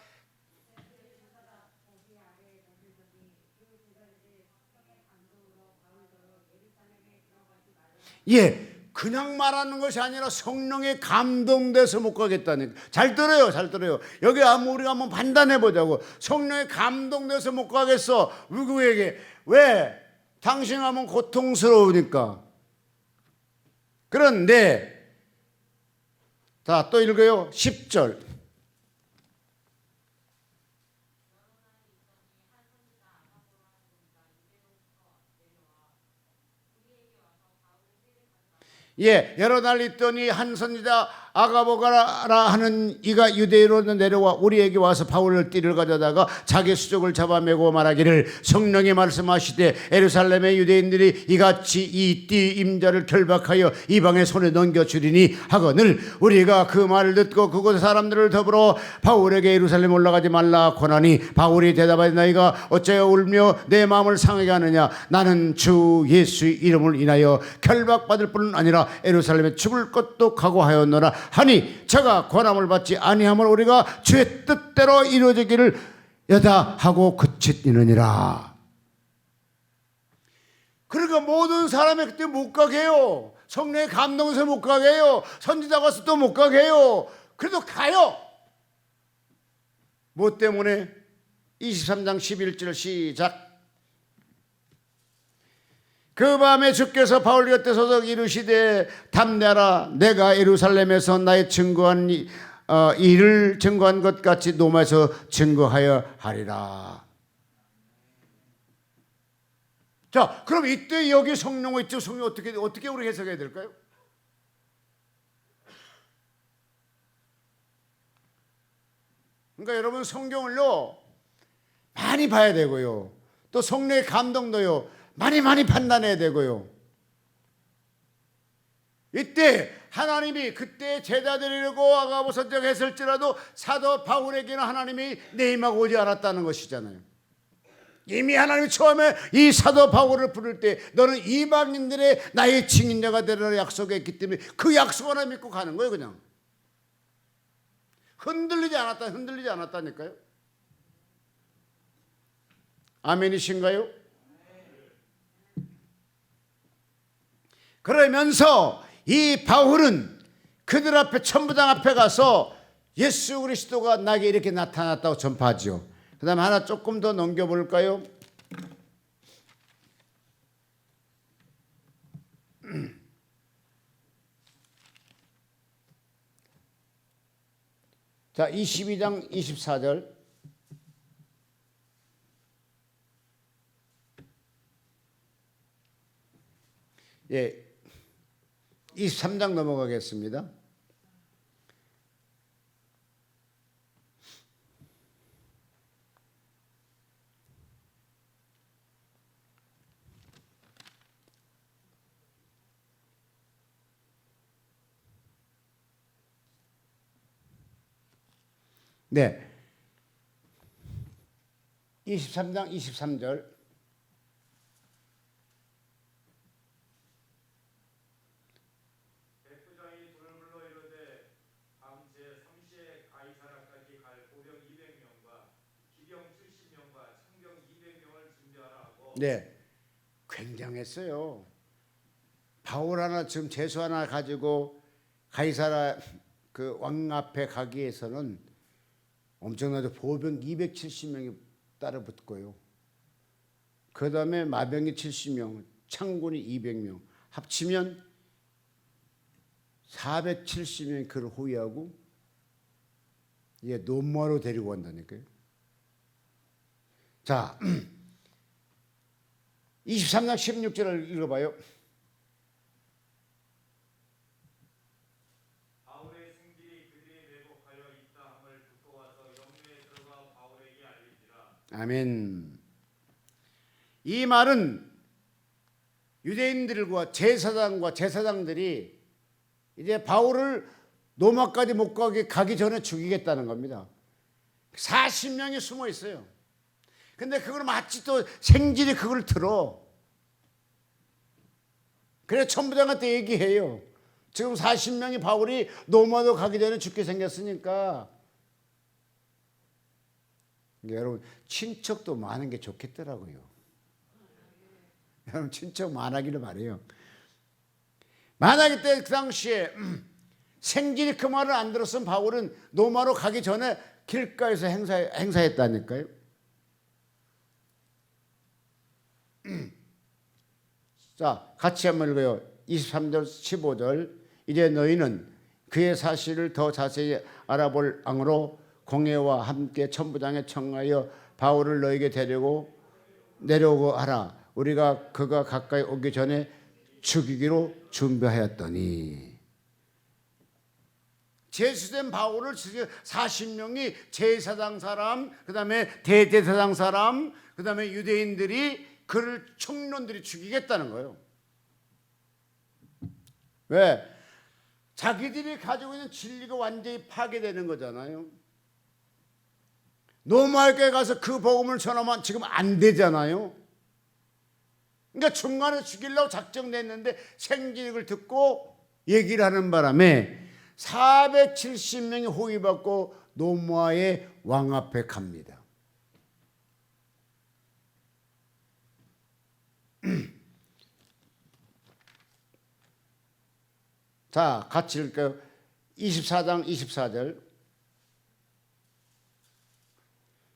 예, 그냥 말하는 것이 아니라 성령에 감동돼서 못 가겠다니까. 잘 들어요, 잘 들어요. 여기 우리가 한번 판단해 보자고. 성령에 감동돼서 못 가겠어. 누구에게? 왜? 당신 하면 고통스러우니까. 그런데 자, 또 읽어요. 10절. 예, 여러 날 있더니 한 선지자 아가보가라 하는 이가 유대인으로 내려와 우리에게 와서 바울을 띠를 가져다가 자기 수족을 잡아매고 말하기를 성령이 말씀하시되 예루살렘의 유대인들이 이같이 이 띠 임자를 결박하여 이방의 손에 넘겨주리니 하거늘 우리가 그 말을 듣고 그곳 사람들을 더불어 바울에게 예루살렘 올라가지 말라 권하니 바울이 대답하되 너희가 어찌하여 울며 내 마음을 상하게 하느냐 나는 주 예수의 이름을 인하여 결박받을 뿐 아니라 예루살렘에 죽을 것도 각오하였노라 하니 저가 권함을 받지 아니함을 우리가 주의 뜻대로 이루어지기를 여다하고 그치느니라. 그러니까 모든 사람이 그때 못 가게 해요. 성령의 감동에서 못 가게 해요. 선지자 가서 또 못 가게 해요. 그래도 가요. 뭐 때문에? 23장 11절 시작. 그 밤에 주께서 바울 곁에 서서 이르시되 담대하라 내가 예루살렘에서 나의 증거한 일을 증거한 것 같이 로마에서 증거하여 하리라. 자, 그럼 이때 여기 성령과 이쪽 성령 어떻게 우리 해석해야 될까요? 그러니까 여러분 성경을요 많이 봐야 되고요. 또 성령의 감동도요 많이 판단해야 되고요. 이때 하나님이 그때 제자들이라고 아가보 선정했을지라도 사도 바울에게는 하나님이 내 임하고 오지 않았다는 것이잖아요. 이미 하나님이 처음에 이 사도 바울을 부를 때 너는 이방인들의 나의 증인자가 되리라 약속했기 때문에 그 약속 하나 믿고 가는 거예요. 그냥 흔들리지 않았다니까요. 아멘이신가요? 그러면서 이 바울은 그들 앞에 천부장 앞에 가서 예수 그리스도가 나에게 이렇게 나타났다고 전파하죠. 그 다음에 하나 조금 더 넘겨볼까요? 자, 22장 24절. 예, 23장 넘어가겠습니다. 네, 23장 23절. 네, 굉장했어요. 바울 하나 지금 죄수 하나 가지고 가이사라 그 왕 앞에 가기 위해서는 엄청나게 보병 270명이 따라 붙고요. 그 다음에 마병이 70명, 창군이 200명, 합치면 470명이 그를 호위하고 이게 노마로 데리고 간다니까요. 자, 23장 16절을 읽어봐요. 바울의 승질이 그들이 매복하여 있다 함을 듣고 와서 영내에 들어가 바울에게 알리지라. 아멘. 이 말은 유대인들과 제사장과 제사장들이 이제 바울을 로마까지 못 가기 전에 죽이겠다는 겁니다. 40명이 숨어 있어요. 근데 그걸 마치 또 생질이 그걸 들어. 그래서 천부장한테 얘기해요. 지금 40명이 바울이 로마도 가기 전에 죽게 생겼으니까. 여러분 친척도 많은 게 좋겠더라고요. 여러분 친척 많아기를 바래요. 만약에 그 당시에 생길이 그 말을 안 들었으면 바울은 로마로 가기 전에 길가에서 행사했다니까요. 자, 같이 한번 읽어요. 23절 15절. 이제 너희는 그의 사실을 더 자세히 알아볼 앙으로 공회와 함께 천부장에 청하여 바울을 너에게 내려오고 하라. 우리가 그가 가까이 오기 전에 죽이기로 준비하였더니. 제수된 바울을 40명이 제사장 사람, 그 다음에 대제사장 사람, 그 다음에 유대인들이 그를 총론들이 죽이겠다는 거예요. 왜? 자기들이 가지고 있는 진리가 완전히 파괴되는 거잖아요. 로마에 가서 그 복음을 전하면 지금 안 되잖아요. 그러니까 중간에 죽이려고 작정냈는데 생기를 듣고 얘기를 하는 바람에 470명이 호위받고 로마의 왕 앞에 갑니다. 자, 같이 읽을까요? 24장 24절.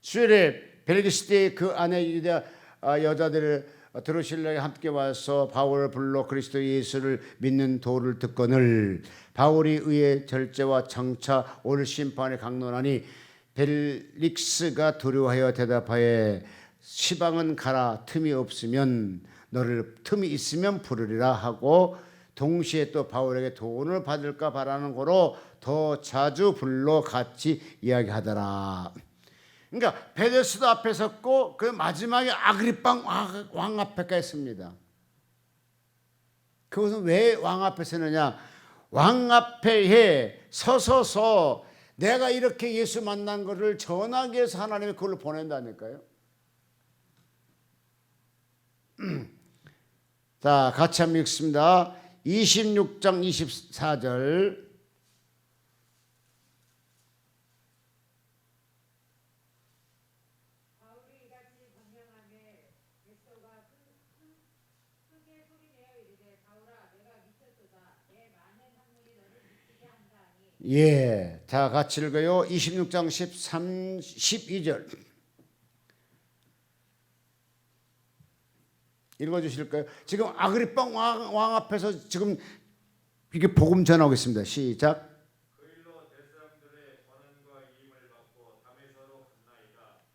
수요일에 벨기시대의 그 안에 유대 여자들을 드루실라에 함께 와서 바울을 불러 그리스도 예수를 믿는 도를 듣거늘 바울이 의의 절제와 장차 올 심판에 강론하니 벨릭스가 두려워하여 대답하여 시방은 가라 틈이 없으면 너를 틈이 있으면 부르리라 하고 동시에 또 바울에게 돈을 받을까 바라는 거로 더 자주 불러 같이 이야기하더라. 그러니까 베데스다 앞에 섰고 그 마지막에 아그리빵 왕 앞에 갔습니다. 그것은 왜 왕 앞에 서느냐? 왕 앞에 서서서 내가 이렇게 예수 만난 것을 전하기 위해서 하나님이 그걸로 보낸다니까요. 자, 같이 한번 읽습니다. 26장 24절. 예, 자 같이 읽어요. 26장 13, 12절 읽어주실까요? 지금 아그리빵 왕 앞에서 지금 이게 복음 전하고 있습니다. 시작. 그 일로 대사람들의 권한과 이임을 받고 담에서로 갔나이다.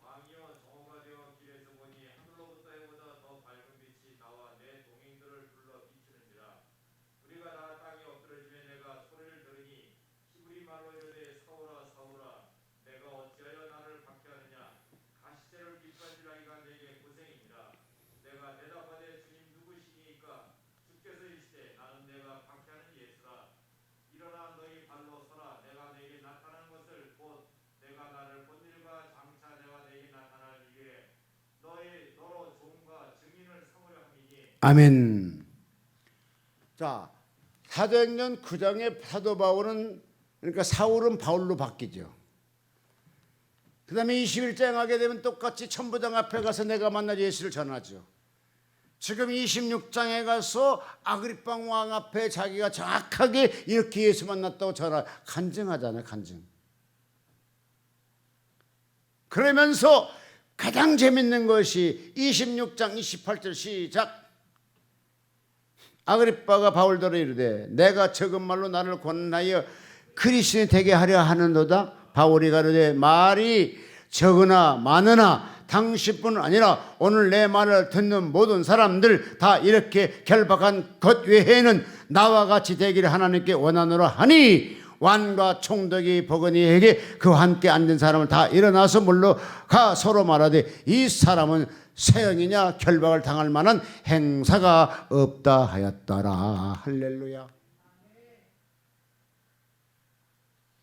왕이여 정오가 되어 길에서 보니 하늘로부터 해보다 더 밝은 빛이 나와 내 동행들을 불러 비추는지라. 우리가 다 땅에 엎드러지며 내가 소리를 들으니 히브리 말로 이르되 사울아 사울아 내가 어찌하여 나를 박해하느냐. 가시제를 빗발질하기가 내게 고생입니다. 내가 대답하되 주님 누구시니까? 주께서 이르시되 나는 내가 박해하는 예수라. 일어나 너희 발로 서라. 내가 내게 나타난 것을 곧 내가 나를 본 일과 장차 내가 내게 나타날 일에 너로 종과 증인을 삼으려 함이니. 아멘. 자, 사도행전 9장의 사도 바울은 그러니까 사울은 바울로 바뀌죠. 그 다음에 21장에 하게 되면 똑같이 천부장 앞에 가서 내가 만난 예수를 전하죠. 지금 26장에 가서 아그리빵 왕 앞에 자기가 정확하게 이렇게 예수 만났다고 간증하잖아요. 간증. 그러면서 가장 재밌는 것이 26장 28절 시작. 아그리빠가 바울더러 이르되 내가 적은 말로 나를 권하여 그리스도인이 되게 하려 하는도다. 바울이 가로되 말이 적으나 많으나 당신뿐 아니라 오늘 내 말을 듣는 모든 사람들 다 이렇게 결박한 것 외에는 나와 같이 되기를 하나님께 원하노라 하니 왕과 총독이 버거니에게 그와 함께 앉은 사람을 다 일어나서 물러가 서로 말하되 이 사람은 세형이냐 결박을 당할 만한 행사가 없다 하였더라. 할렐루야.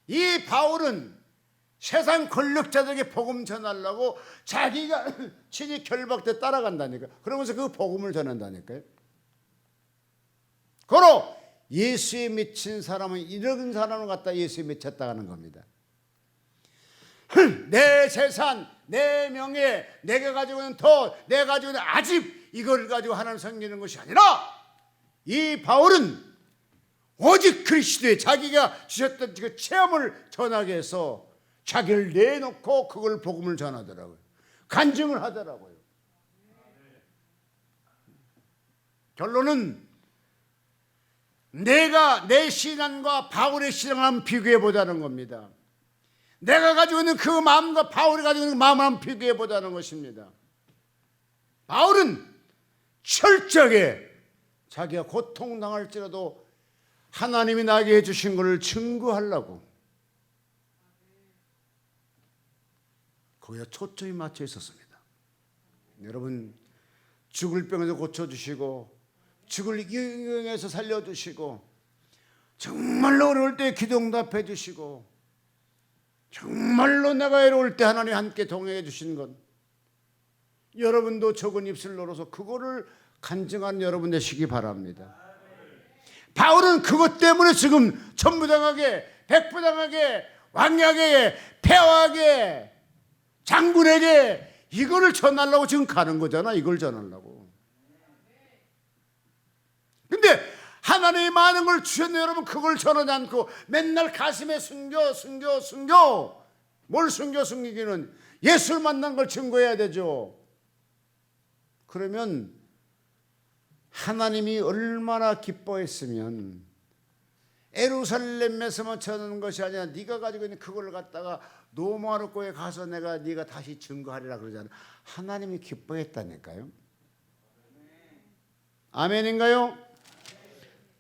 이 바울은 세상 권력자들에게 복음 전하려고 자기가 친히 결박돼 따라간다니까. 그러면서 그 복음을 전한다니까요. 고로 예수에 미친 사람은 이런 사람을 갖다 예수에 미쳤다는 겁니다. 내 재산, 내 명예, 내가 가지고 있는 돈, 내가 가지고 있는 아집 이걸 가지고 하나님 섬기는 것이 아니라 이 바울은 오직 그리스도의 자기가 주셨던 그 체험을 전하게 해서 자기를 내놓고 그걸 복음을 전하더라고요. 간증을 하더라고요. 결론은 내가 내 신앙과 바울의 신앙을 한번 비교해 보자는 겁니다. 내가 가지고 있는 그 마음과 바울이 가지고 있는 그 마음을 한번 비교해 보자는 것입니다. 바울은 철저하게 자기가 고통당할지라도 하나님이 나에게 해주신 것을 증거하려고 거기에 초점이 맞춰 있었습니다. 여러분, 죽을 병에서 고쳐주시고 죽을 영에서 살려주시고 정말로 어려울 때 기도응답해 주시고 정말로 내가 외로울 때 하나님 함께 동행해 주신 것, 여러분도 적은 입술 열어서 그거를 간증하는 여러분 되시기 바랍니다. 바울은 그것 때문에 지금 천부장에게, 백부장에게, 왕에게, 폐하에게, 장군에게 이거를 전하려고 지금 가는 거잖아. 이걸 전하려고. 근데 하나님이 많은 걸 주셨는데 여러분 그걸 전하지 않고 맨날 가슴에 숨겨. 뭘 숨기기는 예수를 만난 걸 증거해야 되죠. 그러면 하나님이 얼마나 기뻐했으면 예루살렘에서만 전하는 것이 아니라 네가 가지고 있는 그걸 갖다가 노마르코에 가서 네가 다시 증거하리라 그러잖아. 하나님이 기뻐했다니까요. 아멘인가요?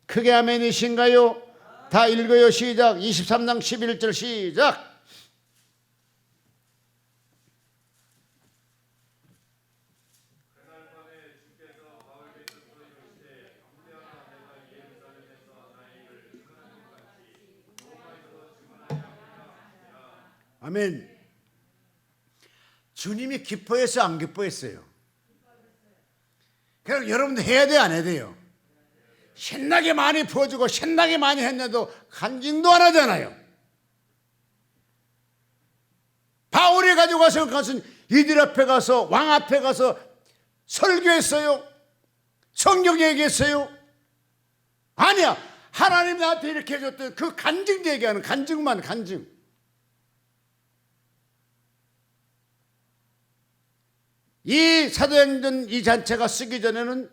크게 아멘이신가요? 다 읽어요. 시작. 23장 11절 시작. 아멘. 주님이 기뻐했어요? 안 기뻐했어요? 그럼 여러분도 해야 돼요? 안 해야 돼요? 신나게 많이 부어주고 신나게 많이 했는데도 간증도 안 하잖아요. 바울이 가지고 가서 그것은 이들 앞에 가서 왕 앞에 가서 설교했어요? 성경 얘기했어요? 아니야. 하나님 나한테 이렇게 해줬던 그 간증 얘기하는 간증만 간증. 이 사도행전 이 자체가 쓰기 전에는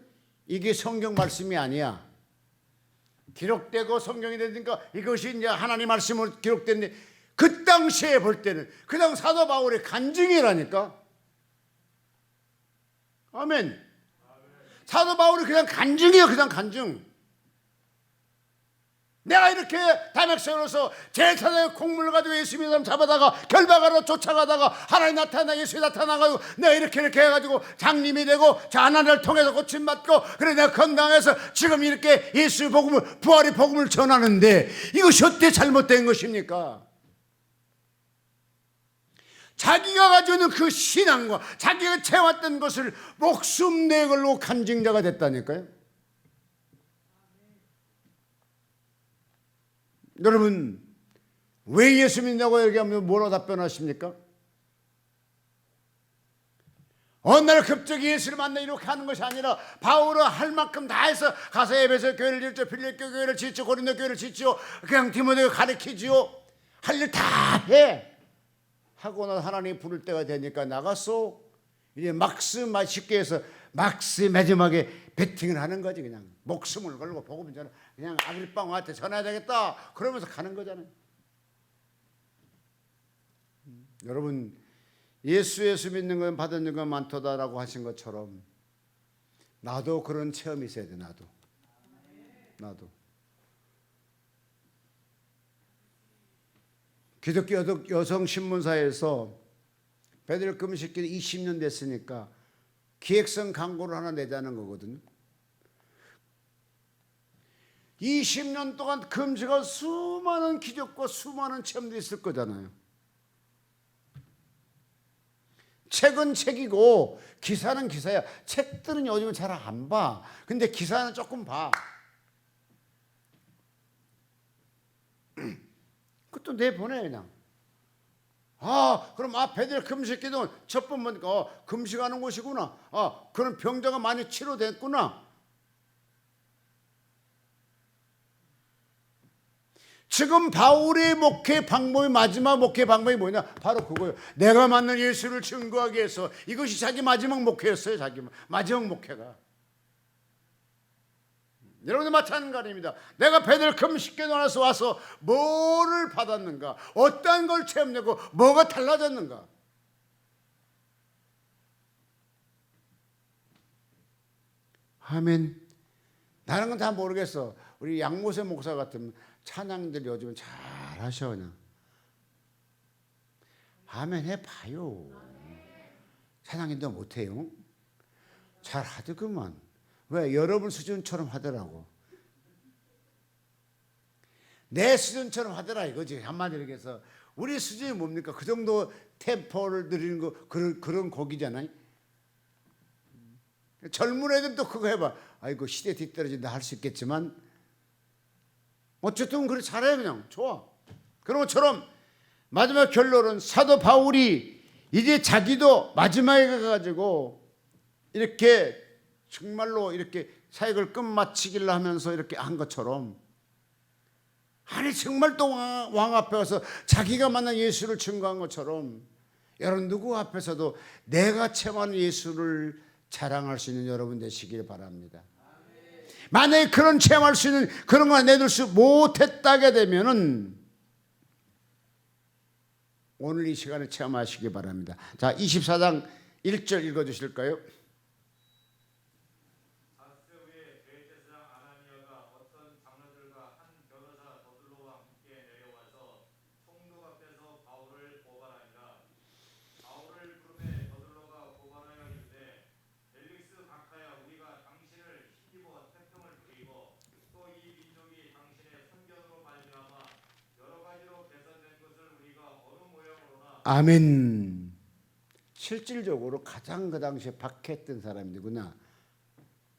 이게 성경 말씀이 아니야. 기록되고 성경이 되니까 이것이 이제 하나님 말씀으로 기록됐는데 그 당시에 볼 때는 그냥 사도 바울의 간증이라니까. 아멘. 사도 바울이 그냥 간증이에요. 그냥 간증. 내가 이렇게 다맥성으로서 제사장의 콩물을 가지고 예수 믿는 사람 잡아다가 결박하러 쫓아가다가 하나님 나타나 예수에 나타나가지고 내가 이렇게 해가지고 장님이 되고 저 하나님을 통해서 고침받고 그래 내가 건강해서 지금 이렇게 예수 복음을 부활의 복음을 전하는데 이것이 어떻게 잘못된 것입니까? 자기가 가지고 있는 그 신앙과 자기가 채웠던 것을 목숨 내걸고 간증자가 됐다니까요. 여러분 왜 예수 믿냐고 얘기하면 뭐라고 답변하십니까? 어느 날 갑자기 예수를 만나 이렇게 하는 것이 아니라 바울은 할 만큼 다 해서 가서 에베소 교회를 짓죠, 빌립보 교회를 짓죠, 고린도 교회를 짓죠, 그냥 디모데가 가르치지요. 할 일 다 해. 하고 나서 하나님이 부를 때가 되니까 나가서 이제 쉽게 해서 마지막에 배팅을 하는 거지. 그냥 목숨을 걸고 복음 전하 그냥 아그리빠 왕한테 전해야 되겠다 그러면서 가는 거잖아요. 여러분 예수 믿는 건 받은 건 많도다라고 하신 것처럼 나도 그런 체험이 있어야 돼. 나도 기독교 여성신문사에서 베들 금식기 20년 됐으니까 기획성 광고를 하나 내자는 거거든요. 20년 동안 금식한 수많은 기적과 수많은 체험들이 있을 거잖아요. 책은 책이고 기사는 기사야. 책들은 요즘은 잘 안 봐. 근데 기사는 조금 봐. 그것도 내보내 그냥. 그럼 베들 금식기도 첫 번 보니까 금식하는 곳이구나. 그런 병자가 많이 치료됐구나. 지금 바울의 목회 방법이 마지막 목회 방법이 뭐냐? 바로 그거예요. 내가 만난 예수를 증거하기 위해서. 이것이 자기 마지막 목회였어요. 자기 마지막 목회가. 여러분들 마찬가지입니다. 내가 베들레헴 십계명에서 와서 뭐를 받았는가? 어떤 걸 체험하고 뭐가 달라졌는가? 아멘. 나는 건 다 모르겠어. 우리 양모세 목사 같은 찬양들 요즘 잘 하셔 그냥. 아멘 해봐요. 찬양인도 못해요. 잘 하더구만. 왜? 여러분 수준처럼 하더라고. 내 수준처럼 하더라 이거지. 한마디로 얘기해서 우리 수준이 뭡니까? 그 정도 템포를 드리는 거 그런 곡이잖아요. 젊은 애들도 그거 해봐. 아이고 시대 뒤떨어진다 할 수 있겠지만 어쨌든 그래 잘해 그냥 좋아. 그런 것처럼 마지막 결론은 사도 바울이 이제 자기도 마지막에 가가지고 이렇게 정말로 이렇게 사역을 끝마치기를 하면서 이렇게 한 것처럼 아니 정말 또 왕 앞에 와서 자기가 만난 예수를 증거한 것처럼 여러분 누구 앞에서도 내가 체험한 예수를 자랑할 수 있는 여러분 되시길 바랍니다. 만약에 그런 체험할 수 있는 그런 걸 내둘 수 못했다게 되면은 오늘 이 시간에 체험하시기 바랍니다. 자, 24장 1절 읽어주실까요? 다스후에 대제사장 아나니아가 어떤 장로들과 한 변호사 더둘로와 함께 내려와서 총독 앞에서 바울을 고발하니라. 바울을 부르매 더둘로가 고발하여 이르되 벨릭스 각하야 우리가 당신을 힘입어 태평을 부리고 또 이 민족이 당신의 선견으로 말미암아 여러 가지로 개선된 것을 우리가 어느 모양으로나 아멘. 실질적으로 가장 그 당시에 박해했던 사람이 누구나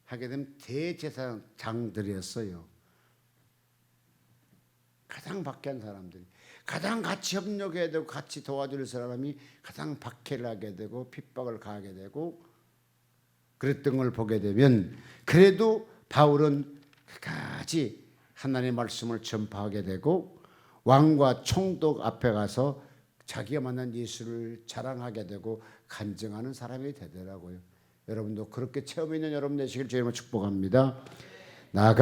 하게 되면 대제사장들이었어요. 가장 박해한 사람들이, 가장 같이 협력해야 되고 같이 도와줄 사람이 가장 박해를 하게 되고 핍박을 가하게 되고 그랬던 걸 보게 되면 그래도 바울은 끝까지 하나님의 말씀을 전파하게 되고 왕과 총독 앞에 가서 자기가 만난 예수를 자랑하게 되고 간증하는 사람이 되더라고요. 여러분도 그렇게 체험 있는 여러분 되시길 주님으로 축복합니다. 나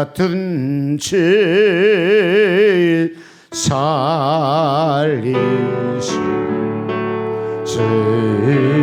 같은 죄 살리신